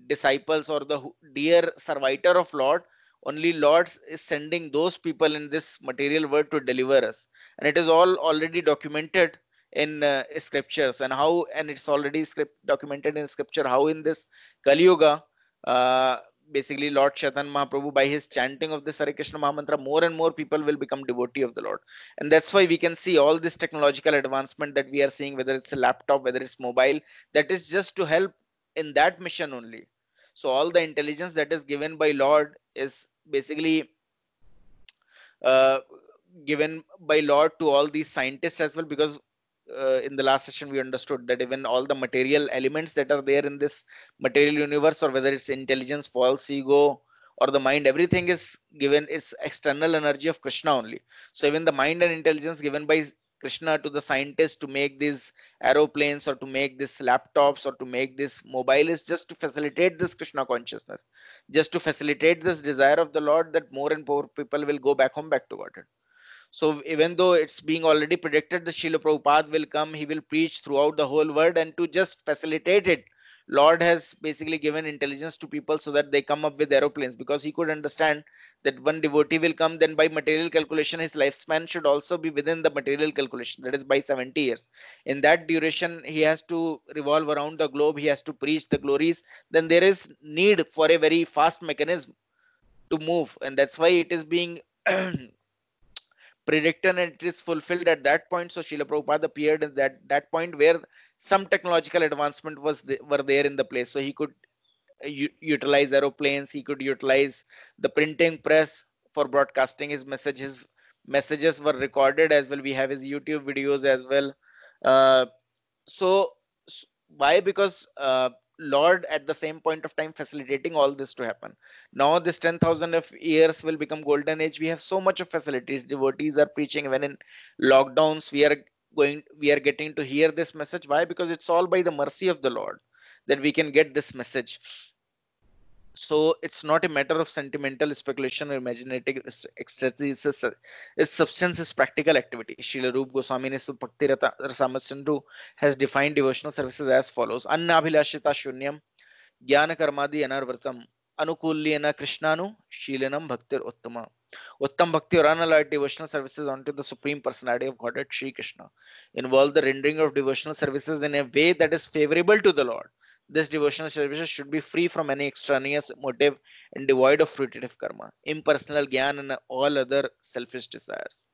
disciples or the dear servitor of Lord, only Lord is sending those people in this material world to deliver us. And it is all already documented in scriptures, and it's already documented in scripture how in this Kali Yuga, uh, basically Lord Chaitanya Mahaprabhu, by his chanting of this Hare Krishna Mahamantra, more and more people will become devotee of the Lord. And that's why we can see all this technological advancement that we are seeing, whether it's a laptop, whether it's mobile, that is just to help in that mission only. So all the intelligence that is given by Lord is basically uh, given by Lord to all these scientists as well, because in the last session we understood that even all the material elements that are there in this material universe, or whether it's intelligence, false ego, or the mind, everything is given, it's external energy of Krishna only. So even the mind and intelligence given by Krishna to the scientists to make these aeroplanes or to make these laptops or to make this mobile is just to facilitate this Krishna consciousness, just to facilitate this desire of the Lord that more and more people will go back home, back to Godhead. So even though it's being already predicted that Srila Prabhupada will come, he will preach throughout the whole world, and to just facilitate it, Lord has basically given intelligence to people so that they come up with aeroplanes, because he could understand that one devotee will come, then by material calculation, his lifespan should also be within the material calculation, that is by 70 years. In that duration, he has to revolve around the globe, he has to preach the glories. Then there is need for a very fast mechanism to move, and that's why it is being predicted and it is fulfilled at that point. So Srila Prabhupada appeared at that point where some technological advancement were there in the place. So he could utilize aeroplanes, he could utilize the printing press for broadcasting his message. His messages were recorded as well. We have his YouTube videos as well. Uh, so why? Because Lord at the same point of time facilitating all this to happen. Now this 10,000 of years will become golden age. We have so much of facilities, devotees are preaching. When in lockdowns we are getting to hear this message. Why? Because it's all by the mercy of the Lord that we can get this message. So it's not a matter of sentimental speculation or imaginative ecstasy. Its substance is practical activity. Srila Rup Goswami Bhakti Rasamachandru has defined devotional services as follows: Annabhilashita Shunyam, Jnana Karmadi Anarvartam, Anukulyena Krishnanu, Shilanam Bhaktir Uttama. Uttam Bhakti or unalloyed devotional services unto the Supreme Personality of Godhead Sri Krishna involve the rendering of devotional services in a way that is favorable to the Lord. This devotional services should be free from any extraneous motive and devoid of fruitive karma, impersonal gyan, and all other selfish desires.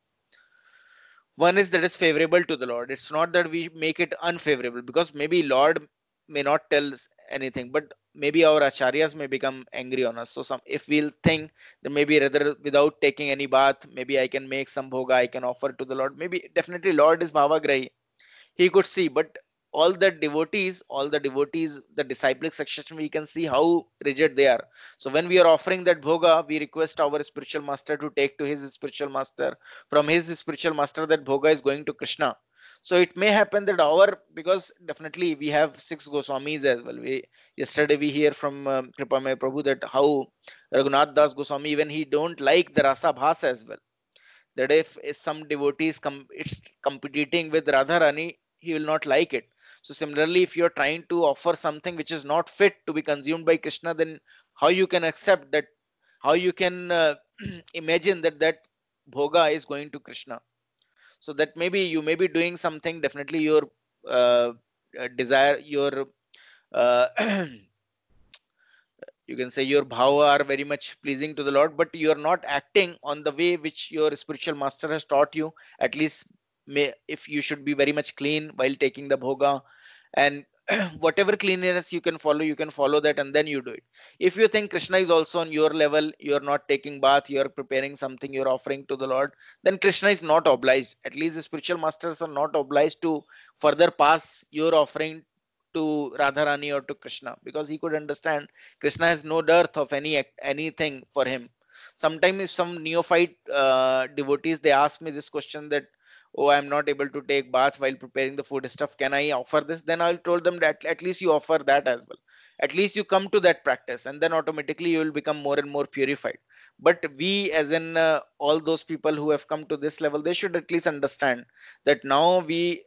One is that it's favorable to the Lord. It's not that we make it unfavorable, because maybe Lord may not tell us anything, but maybe our acharyas may become angry on us. So some, if we'll think that maybe rather without taking any bath, maybe I can make some bhoga, I can offer to the Lord. Maybe definitely Lord is bhavagrahi, he could see, but all the devotees, the disciplic section, we can see how rigid they are. So when we are offering that bhoga, we request our spiritual master to take to his spiritual master. From his spiritual master, that bhoga is going to Krishna. So it may happen that because definitely we have 6 Goswamis as well. Yesterday we hear from Kripamay Prabhu that how Raghunath Das Goswami, even he don't like the rasa bhas as well, that if some devotees it's competing with Radharani, he will not like it. So similarly, if you're trying to offer something which is not fit to be consumed by Krishna, then how you can accept that? How you can imagine that bhoga is going to Krishna? So that maybe you may be doing something. Definitely, your uh, desire, your uh, you can say your bhava are very much pleasing to the Lord, but you are not acting on the way which your spiritual master has taught you. At least if you should be very much clean while taking the bhoga, and whatever cleanliness you can follow that, and then you do it. If you think Krishna is also on your level, you are not taking bath, you are preparing something, you are offering to the Lord, then Krishna is not obliged. At least the spiritual masters are not obliged to further pass your offering to Radharani or to Krishna, because he could understand Krishna has no dearth of anything for him. Sometimes if some neophyte devotees, they ask me this question that, oh, I'm not able to take bath while preparing the food stuff, can I offer this? Then I'll told them that at least you offer that as well. At least you come to that practice, and then automatically you will become more and more purified. But we, as in all those people who have come to this level, they should at least understand that now the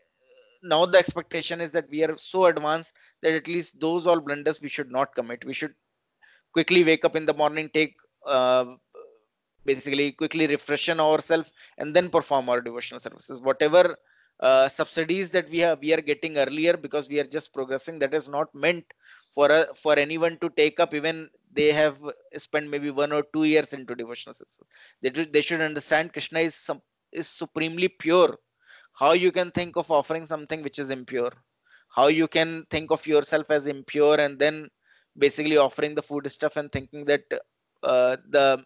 expectation is that we are so advanced that at least those all blunders we should not commit. We should quickly wake up in the morning, take basically quickly refreshen ourselves, and then perform our devotional services. Whatever subsidies that we are getting earlier, because we are just progressing, that is not meant for anyone to take up, even they have spent maybe 1 or 2 years into devotional services. They should understand Krishna is supremely pure. How you can think of offering something which is impure? How you can think of yourself as impure and then basically offering the food stuff and thinking that the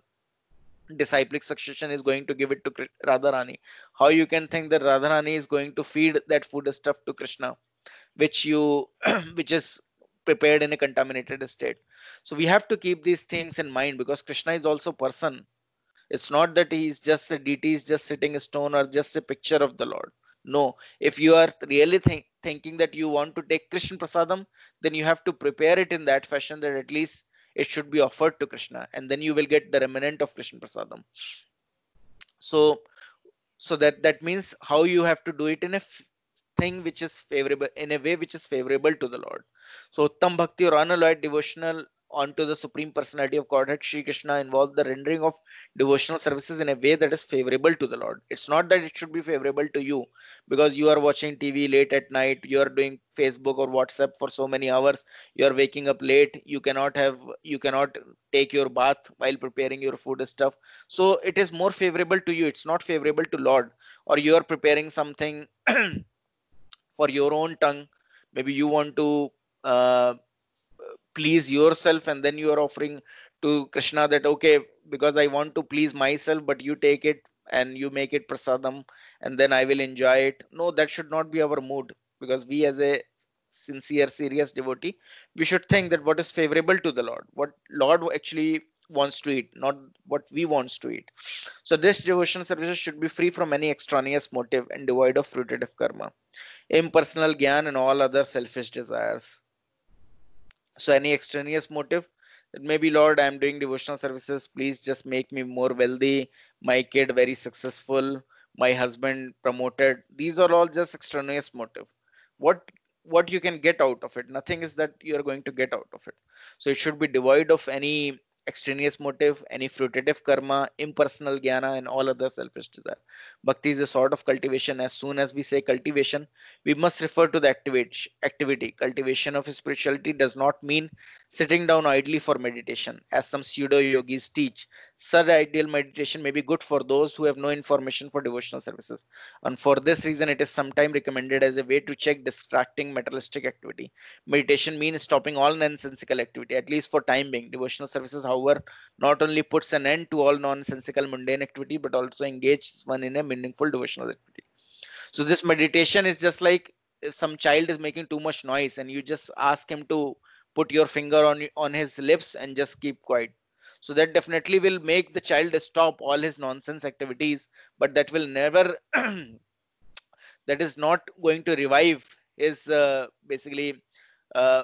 disciplic succession is going to give it to Radharani? How you can think that Radharani is going to feed that food stuff to Krishna, which you which is prepared in a contaminated state? So we have to keep these things in mind, because Krishna is also person. It's not that he is just a deity, is just sitting a stone or just a picture of the Lord. No, if you are really thinking that you want to take Krishna Prasadam, then you have to prepare it in that fashion that at least it should be offered to Krishna, and then you will get the remnant of Krishna Prasadam. So, that means how you have to do it in a thing which is favorable, in a way which is favorable to the Lord. So Uttam Bhakti or unalloyed devotional onto the Supreme Personality of Godhead Shri Krishna involves the rendering of devotional services in a way that is favorable to the Lord. It's not that it should be favorable to you because you are watching TV late at night, you are doing Facebook or WhatsApp for so many hours, you are waking up late, you cannot take your bath while preparing your food stuff. So it is more favorable to you, it's not favorable to Lord. Or you are preparing something for your own tongue, maybe you want to uh, please yourself, and then you are offering to Krishna that, okay, because I want to please myself, but you take it and you make it prasadam, and then I will enjoy it. No, that should not be our mood, because we as a sincere serious devotee, we should think that what is favorable to the Lord, what Lord actually wants to eat, not what we wants to eat. So this devotion services should be free from any extraneous motive and devoid of fruitative karma, impersonal gyan, and all other selfish desires. So any extraneous motive, that maybe, Lord, I'm doing devotional services, please just make me more wealthy, my kid very successful, my husband promoted. These are all just extraneous motive. What you can get out of it? Nothing is that you are going to get out of it. So it should be devoid of any extraneous motive, any fruitative karma, impersonal jnana, and all other selfish desire. Bhakti is a sort of cultivation. As soon as we say cultivation, we must refer to the activity. Cultivation of spirituality does not mean sitting down idly for meditation, as some pseudo yogis teach. Such ideal meditation may be good for those who have no information for devotional services, and for this reason, it is sometimes recommended as a way to check distracting materialistic activity. Meditation means stopping all nonsensical activity, at least for time being. Devotional services, however, not only puts an end to all nonsensical mundane activity, but also engages one in a meaningful devotional activity. So this meditation is just like if some child is making too much noise and you just ask him to put your finger on his lips and just keep quiet. So that definitely will make the child stop all his nonsense activities, but that will never that is not going to revive his basically uh,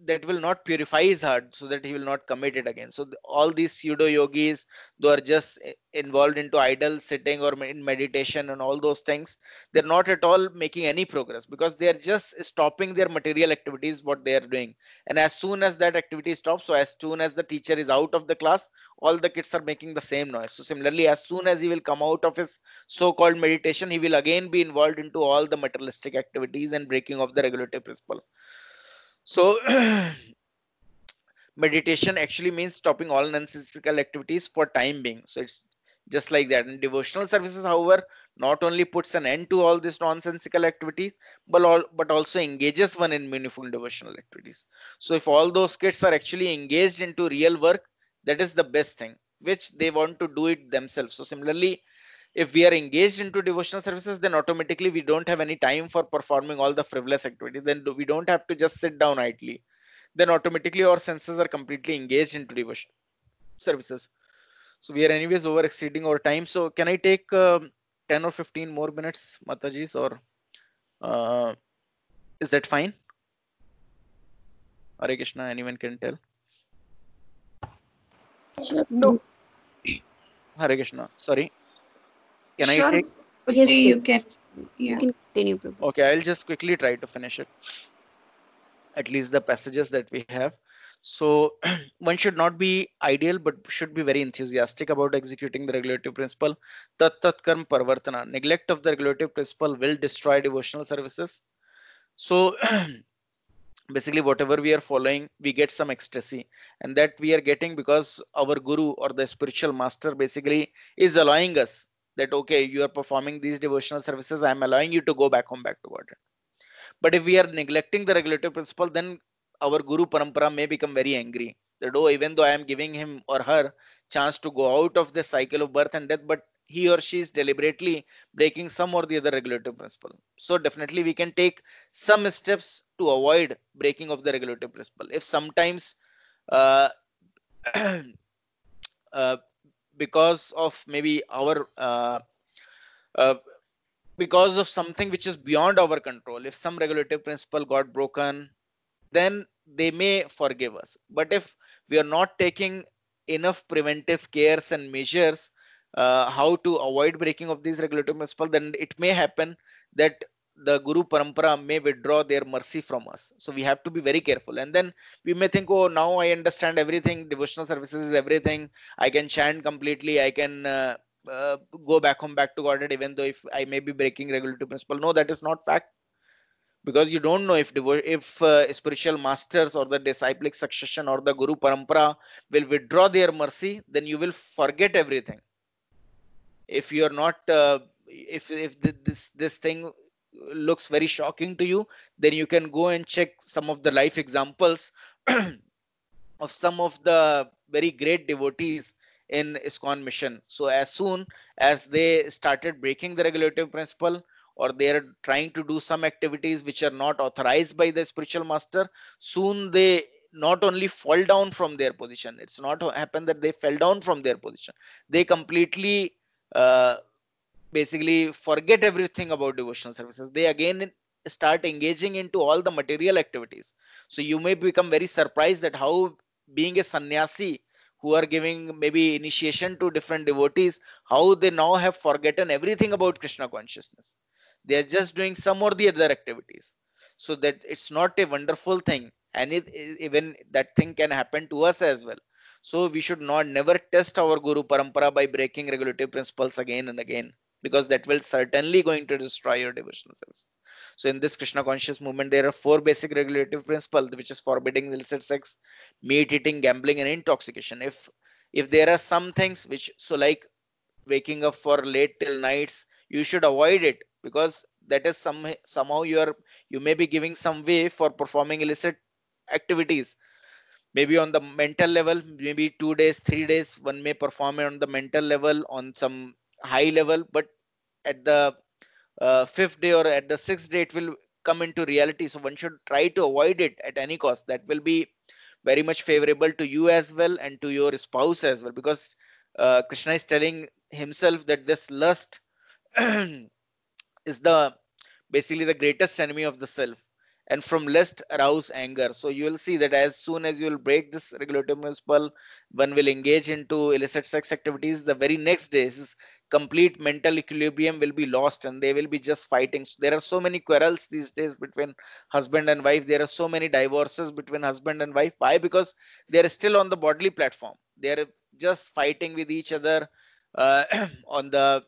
that will not purify his heart so that he will not commit it again. So all these pseudo yogis, they are just involved into idle sitting or in meditation and all those things. They're not at all making any progress because they are just stopping their material activities, what they are doing. And as soon as that activity stops, so as soon as the teacher is out of the class, all the kids are making the same noise. So similarly, as soon as he will come out of his so-called meditation, he will again be involved into all the materialistic activities and breaking of the regulative principle. So meditation actually means stopping all nonsensical activities for time being. So it's just like that. And devotional services, however, not only puts an end to all these nonsensical activities, but also engages one in meaningful devotional activities. So if all those kids are actually engaged into real work, that is the best thing, which they want to do it themselves. So similarly, if we are engaged into devotional services, then automatically we don't have any time for performing all the frivolous activities. Then we don't have to just sit down idly. Then automatically our senses are completely engaged into devotion services. So we are anyways over exceeding our time. So can I take 10 or 15 more minutes, Matajis, or uh, is that fine? Hare Krishna, anyone can tell. No. Hare Krishna, sorry. Can Sure. I take? Yes, Okay, you can. you Yeah. can continue, Prabhu. Okay, I'll just quickly try to finish it. At least the passages that we have. So one should not be ideal, but should be very enthusiastic about executing the regulative principle. Tat tat karm parvartana. Neglect of the regulative principle will destroy devotional services. So basically, whatever we are following, we get some ecstasy, and that we are getting because our guru or the spiritual master basically is allowing us that, okay, you are performing these devotional services. I am allowing you to go back home, back to God. But if we are neglecting the regulative principle, then our Guru Parampara may become very angry that, oh, even though I am giving him or her chance to go out of the cycle of birth and death, but he or she is deliberately breaking some or the other regulative principle. So definitely we can take some steps to avoid breaking of the regulative principle. If sometimes uh, uh, because of maybe our uh, because of something which is beyond our control, if some regulative principle got broken, then they may forgive us. But if we are not taking enough preventive cares and measures how to avoid breaking of these regulative principles, then it may happen that the Guru Parampara may withdraw their mercy from us. So we have to be very careful. And then we may think, oh, now I understand everything. Devotional services is everything. I can chant completely. I can uh, go back home, back to Godhead, even though if I may be breaking regulative principle. No, that is not fact, because you don't know if spiritual masters or the disciplic succession or the Guru Parampara will withdraw their mercy, then you will forget everything. If you are not if this thing looks very shocking to you, then you can go and check some of the life examples of some of the very great devotees in ISKCON mission. So as soon as they started breaking the regulative principle, or they are trying to do some activities which are not authorized by the spiritual master, soon they not only fall down from their position. It's not happen that they fell down from their position. They completely uh, basically forget everything about devotional services. They again start engaging into all the material activities. So you may become very surprised that how being a sannyasi who are giving maybe initiation to different devotees, how they now have forgotten everything about Krishna consciousness. They are just doing some or the other activities. So that it's not a wonderful thing, and even that thing can happen to us as well. So we should not never test our Guru Parampara by breaking regulative principles again and again, because that will certainly going to destroy your devotional service. So in this Krishna conscious movement, there are four basic regulative principles, which is forbidding illicit sex, meat eating, gambling, and intoxication. If there are some things which, so like waking up for late till nights, you should avoid it, because that is somehow you may be giving some way for performing illicit activities. Maybe on the mental level, maybe 2 days 3 days one may perform it on the mental level, on some high level, but at the fifth day or at the sixth day it will come into reality. So one should try to avoid it at any cost. That will be very much favorable to you as well and to your spouse as well, because Krishna is telling himself that this lust is the basically the greatest enemy of the self, and from lust arouse anger. So you will see that as soon as you will break this regulative principle, one will engage into illicit sex activities, the very next day his complete mental equilibrium will be lost and they will be just fighting. So there are so many quarrels these days between husband and wife. There are so many divorces between husband and wife. Why? Because they are still on the bodily platform. They are just fighting with each other uh, on the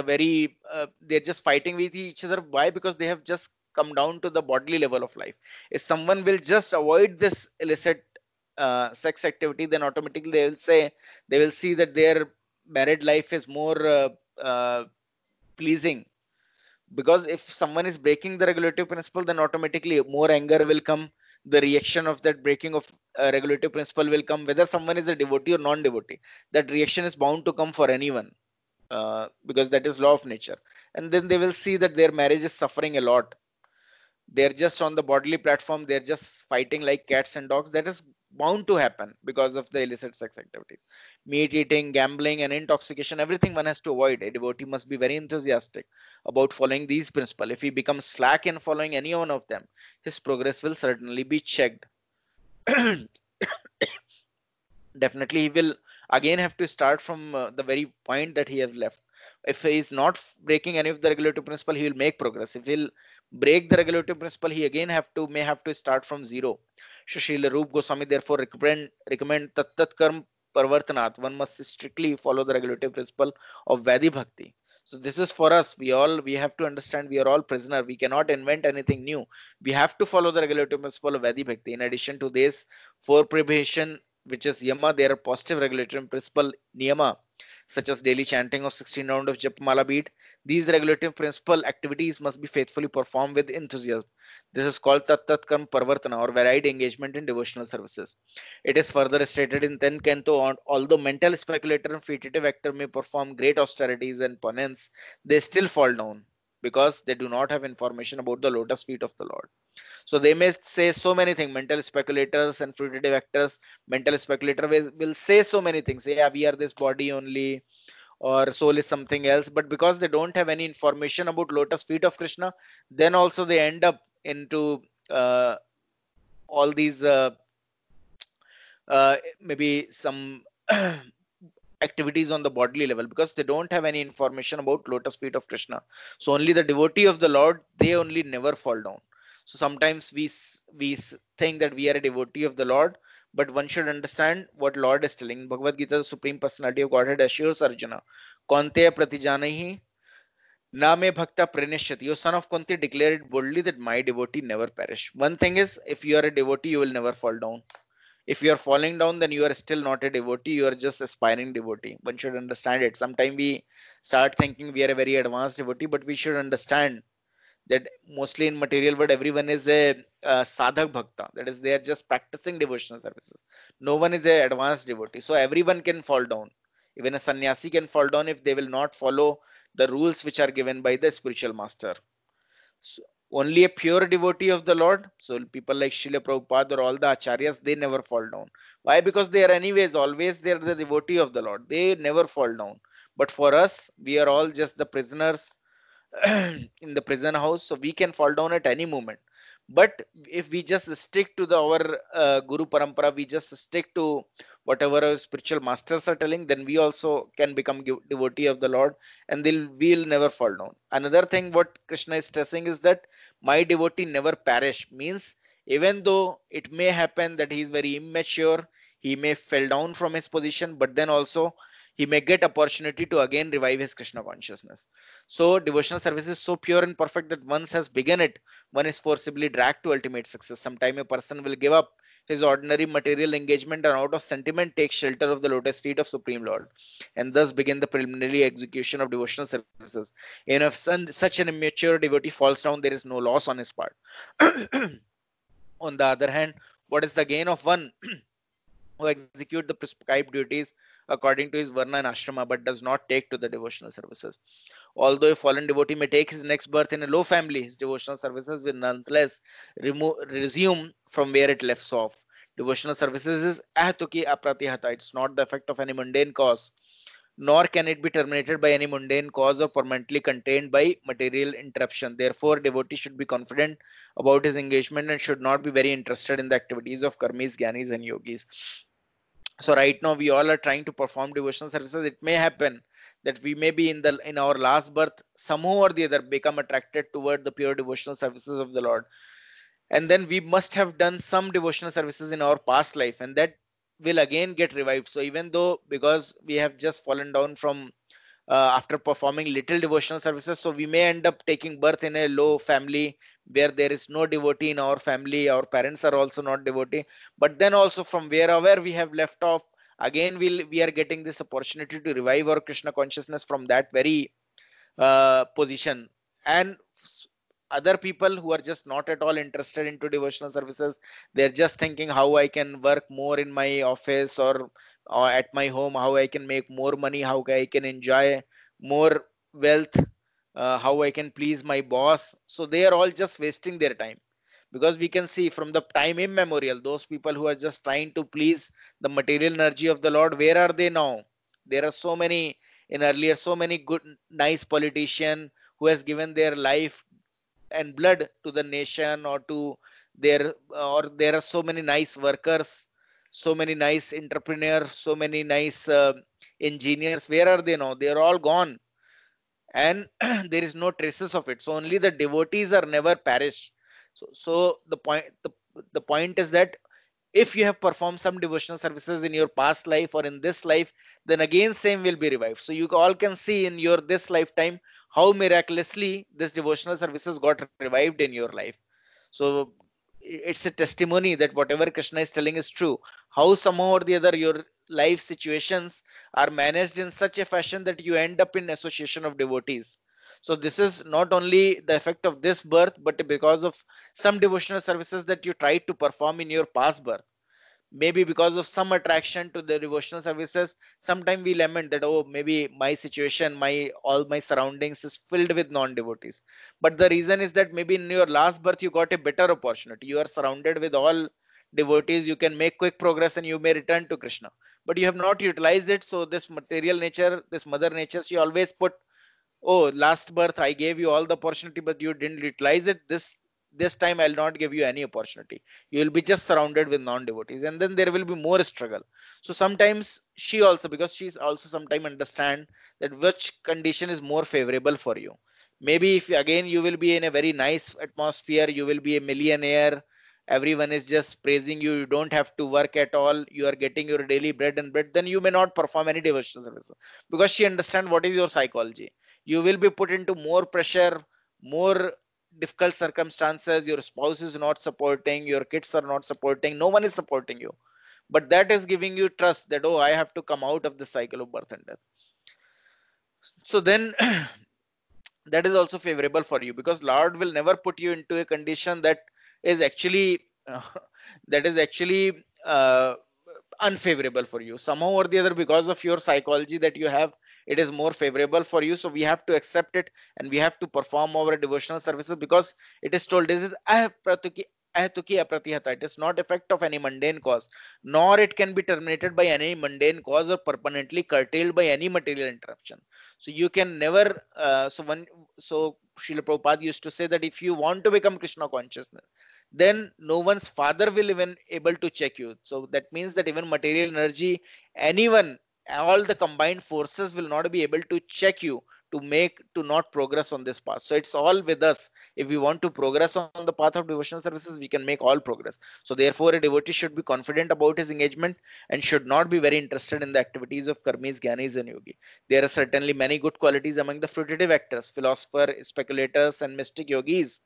very they're just fighting with each other. Why? Because they have just come down to the bodily level of life. If someone will just avoid this illicit sex activity, then automatically they will see that their married life is more pleasing. Because if someone is breaking the regulative principle, then automatically more anger will come. The reaction of that breaking of regulative principle will come, whether someone is a devotee or non-devotee. That reaction is bound to come for anyone, because that is law of nature. And then they will see that their marriage is suffering a lot. They're just on the bodily platform, they're just fighting like cats and dogs. That is bound to happen because of the illicit sex activities. Meat eating, gambling, and intoxication, everything one has to avoid. A devotee must be very enthusiastic about following these principles. If he becomes slack in following any one of them, his progress will certainly be checked. Definitely he will again have to start from the very point that he has left. If he is not breaking any of the regulative principle, he will make progress. If he'll break the regulative principle, he again may have to start from zero. Srila Rup Goswami therefore recommend tat karm parvartanat. One must strictly follow the regulative principle of Vadi Bhakti. So this is for us. We have to understand we are all prisoner. We cannot invent anything new. We have to follow the regulative principle of Vadi Bhakti. In addition to this, for prohibition, which is yama, there are positive regulatory principle niyama, such as daily chanting of 16 round of Japmala bead. These regulative principle activities must be faithfully performed with enthusiasm. This is called Tat Tat Karm Parvartana, or varied engagement in devotional services. It is further stated in 10th canto, although mental speculator and fruitive actor may perform great austerities and penance, they still fall down because they do not have information about the lotus feet of the Lord. So they may say so many things. Mental speculators and fruitative actors, mental speculator will say so many things. Yeah, we are this body only, or soul is something else. But because they don't have any information about lotus feet of Krishna, then also they end up into all these maybe some activities on the bodily level, because they don't have any information about lotus feet of Krishna. So only the devotee of the Lord, they only never fall down. So sometimes we think that we are a devotee of the Lord, but one should understand what Lord is telling. Bhagavad Gita, the Supreme Personality of Godhead, assures Arjuna, Kaunteya pratijanahi na me bhakta pranishyati. Your son of Kunti declared boldly that my devotee never perish. One thing is, if you are a devotee, you will never fall down. If you are falling down, then you are still not a devotee, you are just aspiring devotee. One should understand it. Sometimes we start thinking we are a very advanced devotee, but we should understand that mostly in material world, everyone is a sadhak bhakta, that is, they are just practicing devotional services. No one is a advanced devotee, so everyone can fall down. Even a sannyasi can fall down if they will not follow the rules which are given by the spiritual master. So only a pure devotee of the Lord, so people like Srila Prabhupada or all the acharyas, they never fall down. Why? Because they are anyways always, they are the devotee of the Lord, they never fall down. But for us, we are all just the prisoners in the prison house, so we can fall down at any moment. But if we just stick to our guru parampara, we just stick to whatever our spiritual masters are telling, then we also can become devotee of the Lord, and we'll never fall down. Another thing what Krishna is stressing is that my devotee never perish, means even though it may happen that he is very immature, he may fell down from his position, but then also he may get opportunity to again revive his Krishna consciousness. So devotional service is so pure and perfect that once has begun it, one is forcibly dragged to ultimate success. Sometime a person will give up his ordinary material engagement and out of sentiment take shelter of the lotus feet of Supreme Lord, and thus begin the preliminary execution of devotional services. And if such an immature devotee falls down, there is no loss on his part. On the other hand, what is the gain of one who execute the prescribed duties according to his varna and ashrama, but does not take to the devotional services? Although a fallen devotee may take his next birth in a low family, his devotional services will nonetheless resume from where it left off. Devotional services is ahatuki apratihata. It's not the effect of any mundane cause, nor can it be terminated by any mundane cause or permanently contained by material interruption. Therefore, devotee should be confident about his engagement and should not be very interested in the activities of karmis, gyanis, and yogis. So right now we all are trying to perform devotional services. It may happen that we may be in our last birth somehow or the other become attracted toward the pure devotional services of the Lord, and then we must have done some devotional services in our past life, and that will again get revived. So even though, because we have just fallen down from after performing little devotional services, so we may end up taking birth in a low family where there is no devotee in our family, our parents are also not devotee, but then also from wherever we have left off, again we are getting this opportunity to revive our Krishna consciousness from that very position. And other people who are just not at all interested into devotional services, they're just thinking how I can work more in my office, or at my home, how I can make more money, how I can enjoy more wealth, how I can please my boss. So they are all just wasting their time, because we can see from the time immemorial, those people who are just trying to please the material energy of the Lord, where are they now? There are so many, in earlier, so many good nice politician who has given their life and blood to the nation, or to their, or there are so many nice workers, so many nice entrepreneurs, so many nice engineers. Where are they now? They are all gone, and there is no traces of it. So only the devotees are never perished. So the point is that if you have performed some devotional services in your past life or in this life, then again same will be revived. So you all can see in your this lifetime how miraculously this devotional services got revived in your life. So it's a testimony that whatever Krishna is telling is true. How somehow or the other your life situations are managed in such a fashion that you end up in association of devotees. So this is not only the effect of this birth, but because of some devotional services that you tried to perform in your past birth. Maybe because of some attraction to the devotional services, sometimes we lament that, oh, maybe my situation, my all my surroundings is filled with non-devotees. But the reason is that maybe in your last birth you got a better opportunity. You are surrounded with all devotees, you can make quick progress and you may return to Krishna, but you have not utilized it. So this material nature, this mother nature, she always put, oh, last birth I gave you all the opportunity but you didn't utilize it. This time I'll not give you any opportunity. You will be just surrounded with non-devotees, and then there will be more struggle. So sometimes she also, because she's also sometimes understand that which condition is more favorable for you. Maybe if again you will be in a very nice atmosphere, you will be a millionaire, everyone is just praising you, you don't have to work at all, you are getting your daily bread and bread, then you may not perform any devotional service, because she understands what is your psychology. You will be put into more pressure, more difficult circumstances. Your spouse is not supporting, your kids are not supporting, no one is supporting you, but that is giving you trust that, oh, I have to come out of the cycle of birth and death. So then that is also favorable for you, because Lord will never put you into a condition that is actually that is actually unfavorable for you somehow or the other. Because of your psychology that you have, it is more favorable for you, so we have to accept it and we have to perform our devotional services, because it is told this is ahatuki apratihata. It is not effect of any mundane cause, nor it can be terminated by any mundane cause or permanently curtailed by any material interruption. So you can never so Srila Prabhupada used to say that if you want to become Krishna consciousness, then no one's father will even able to check you. So that means that even material energy, anyone, all the combined forces will not be able to check you to not progress on this path. So it's all with us. If we want to progress on the path of devotional services, we can make all progress. So therefore a devotee should be confident about his engagement and should not be very interested in the activities of karmis, gyanis and yogi. There are certainly many good qualities among the fruitative actors, philosophers, speculators and mystic yogis,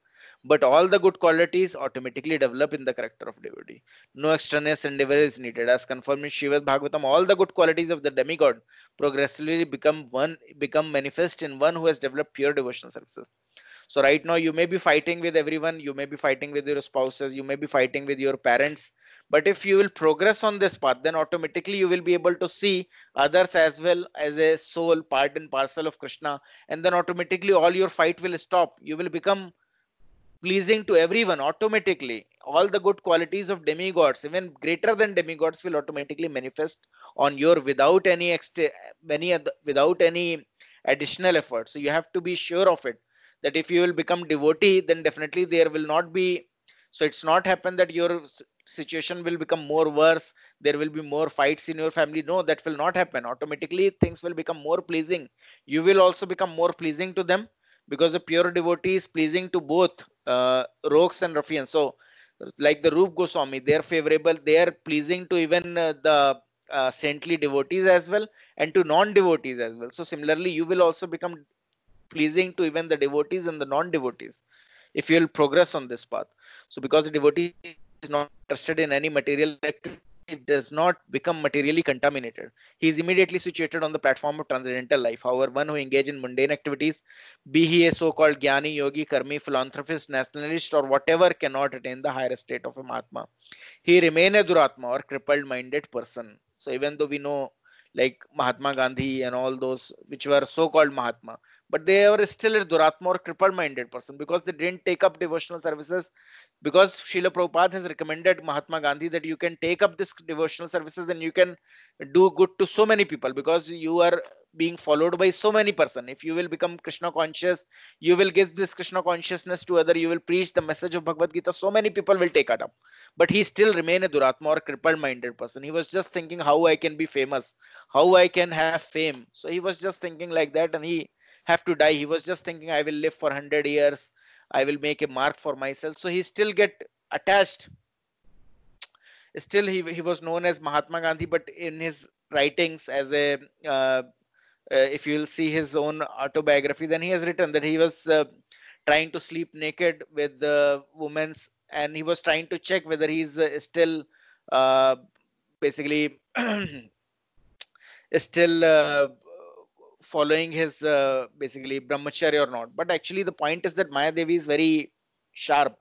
but all the good qualities automatically develop in the character of devotee. No extraneous endeavor is needed. As confirmed in Shivad Bhagavatam, all the good qualities of the demigod progressively become manifest in one who has developed pure devotional services. So right now you may be fighting with everyone, you may be fighting with your spouses, you may be fighting with your parents, but if you will progress on this path, then automatically you will be able to see others as well as a soul, part and parcel of Krishna, and then automatically all your fight will stop. You will become pleasing to everyone automatically. All the good qualities of demigods, even greater than demigods, will automatically manifest on your without any additional effort. So you have to be sure of it, that if you will become devotee, then definitely there will not be, so it's not happen that your situation will become more worse, there will be more fights in your family. No, that will not happen. Automatically things will become more pleasing. You will also become more pleasing to them, because the pure devotee is pleasing to both rogues and ruffians. So like the Rup Goswami, they are favorable, they are pleasing to even the saintly devotees as well, and to non-devotees as well. So similarly you will also become pleasing to even the devotees and the non-devotees if you will progress on this path. So because the devotee is not interested in any material activity, it does not become materially contaminated. He is immediately situated on the platform of transcendental life. However, one who engage in mundane activities, be he a so-called jnani, yogi, karmi, philanthropist, nationalist, or whatever, cannot attain the higher state of a Mahatma. He remain a Duratma or crippled minded person. So even though we know like Mahatma Gandhi and all those which were so-called Mahatma, but they were still a Duratma or crippled minded person, because they didn't take up devotional services. Because Srila Prabhupada has recommended Mahatma Gandhi that you can take up this devotional services and you can do good to so many people, because you are being followed by so many person. If you will become Krishna conscious, you will give this Krishna consciousness to other, you will preach the message of Bhagavad Gita, so many people will take it up. But he still remain a Duratma or crippled minded person. He was just thinking how I can be famous, how I can have fame. So he was just thinking like that, and he have to die. He was just thinking I will live for 100 years, I will make a mark for myself. So he still get attached. Still he was known as Mahatma Gandhi, but in his writings as a if you will see his own autobiography, then he has written that he was trying to sleep naked with the women's, and he was trying to check whether he's still uh, basically is still following his basically brahmacharya or not. But actually the point is that Maya Devi is very sharp.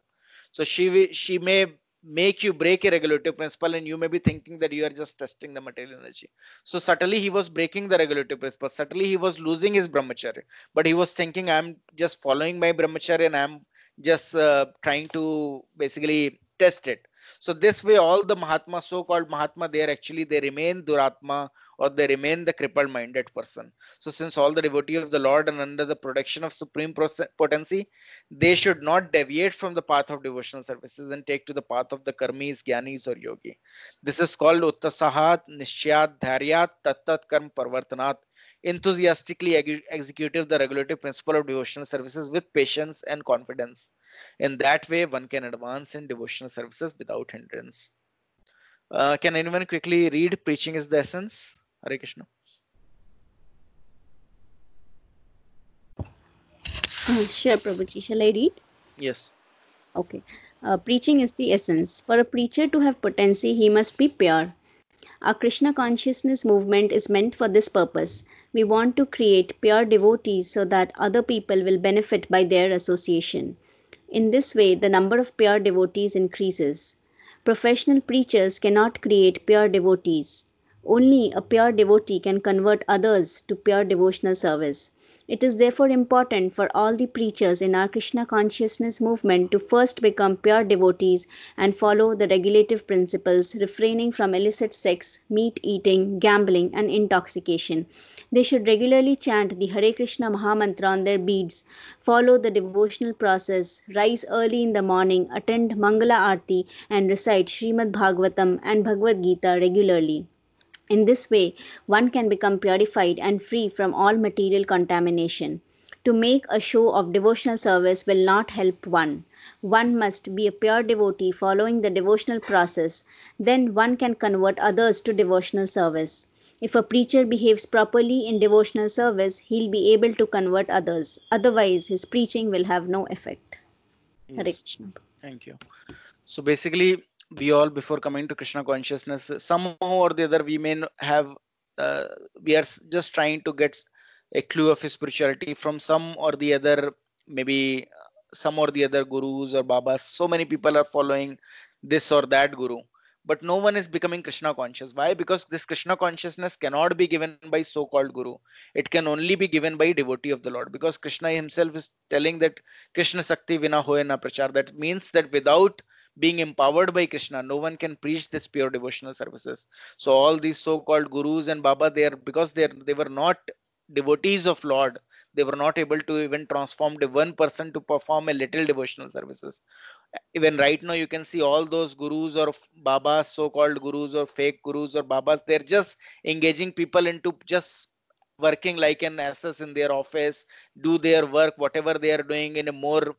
So she may make you break a regulative principle, and you may be thinking that you are just testing the material energy. So subtly he was breaking the regulative principle. Subtly he was losing his brahmacharya, but he was thinking, I'm just following my brahmacharya and I'm just trying to basically test it. So this way, all the Mahatma, so-called Mahatma, they remain Duratma, or they remain the crippled-minded person. So since all the devotee of the Lord and under the protection of supreme potency, they should not deviate from the path of devotional services and take to the path of the karmis, jnanis, or yogi. This is called uttasahat, nishchyat, dharyat, tattat karm parvartanat, enthusiastically executive the regulative principle of devotional services with patience and confidence. In that way, one can advance in devotional services without hindrance. Can anyone quickly read Preaching is the Essence? Hare Krishna. Sure, Prabhuji. Shall I read? Yes. Okay. Preaching is the essence. For a preacher to have potency, he must be pure. Our Krishna consciousness movement is meant for this purpose. We want to create pure devotees so that other people will benefit by their association. In this way, the number of pure devotees increases. Professional preachers cannot create pure devotees. Only a pure devotee can convert others to pure devotional service. It is therefore important for all the preachers in our Krishna consciousness movement to first become pure devotees and follow the regulative principles, refraining from illicit sex, meat eating, gambling, and intoxication. They should regularly chant the Hare Krishna Mahamantra on their beads, follow the devotional process, rise early in the morning, attend Mangala Aarti, and recite Srimad Bhagavatam and Bhagavad Gita regularly. In this way, one can become purified and free from all material contamination. To make a show of devotional service will not help one. One must be a pure devotee following the devotional process. Then one can convert others to devotional service. If a preacher behaves properly in devotional service, he'll be able to convert others. Otherwise, his preaching will have no effect. Hare Yes. Krishna. Thank you. So basically, we all, before coming to Krishna consciousness, somehow or the other, we may have, uh, we are just trying to get a clue of his spirituality from some or the other, maybe some or the other gurus or babas. So many people are following this or that guru, but no one is becoming Krishna conscious. Why? Because this Krishna consciousness cannot be given by so-called guru. It can only be given by devotee of the Lord, because Krishna himself is telling that Krishna Sakti vina hoye na prachar. That means that without being empowered by Krishna, no one can preach this pure devotional services. So all these so-called gurus and Baba, they are, because they were not devotees of Lord, they were not able to even transform the one person to perform a little devotional services. Even right now, you can see all those gurus or Babas, so-called gurus or fake gurus or Babas, they're just engaging people into just working like an SS in their office, do their work, whatever they are doing in a more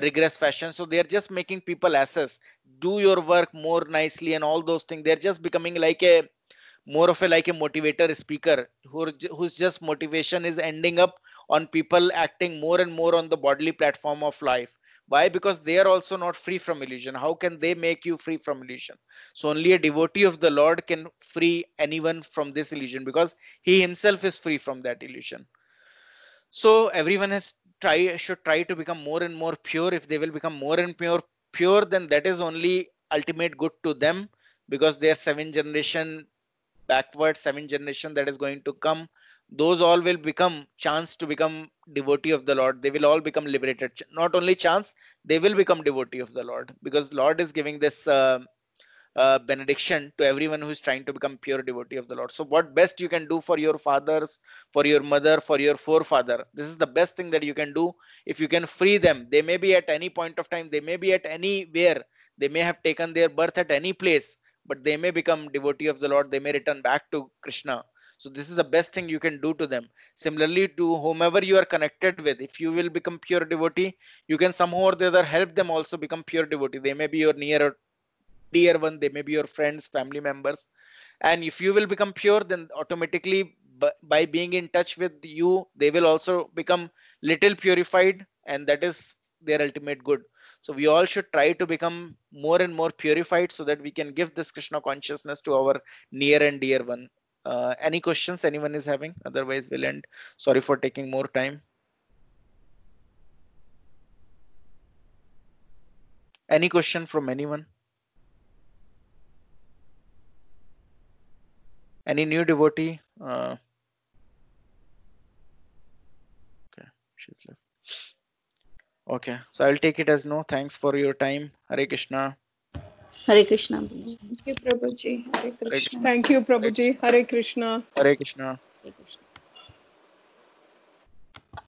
rigorous fashion. So they're just making people SS, do your work more nicely and all those things. They're just becoming like a more of a like a motivator speaker whose just motivation is ending up on people acting more and more on the bodily platform of life. Why? Because they are also not free from illusion. How can they make you free from illusion? So only a devotee of the Lord can free anyone from this illusion, because he himself is free from that illusion. So everyone has should try to become more and more pure. If they will become more and pure, then that is only ultimate good to them, because their seven generation backward, seven generation that is going to come, those all will become chance to become devotee of the Lord. They will all become liberated. Not only chance, they will become devotee of the Lord, because Lord is giving this benediction to everyone who is trying to become pure devotee of the Lord. So what best you can do for your fathers, for your mother, for your forefather, this is the best thing that you can do. If you can free them, they may be at any point of time, they may be at anywhere, they may have taken their birth at any place, but they may become devotee of the Lord, they may return back to Krishna. So this is the best thing you can do to them. Similarly, to whomever you are connected with, if you will become pure devotee, you can somehow or the other help them also become pure devotee. They may be your near dear one, they may be your friends, family members. And if you will become pure, then automatically by being in touch with you, they will also become little purified, and that is their ultimate good. So we all should try to become more and more purified, so that we can give this Krishna consciousness to our near and dear one. Any questions anyone is having? Otherwise, we'll end. Sorry for taking more time. Any question from anyone? Any new devotee? Okay, she's left. Okay, so I'll take it as no. Thanks for your time. Hare Krishna. Hare Krishna. Thank you, Prabhuji. Hare Hare Krishna. Thank you, Prabhuji. Hare Krishna. Hare Krishna. Hare Krishna.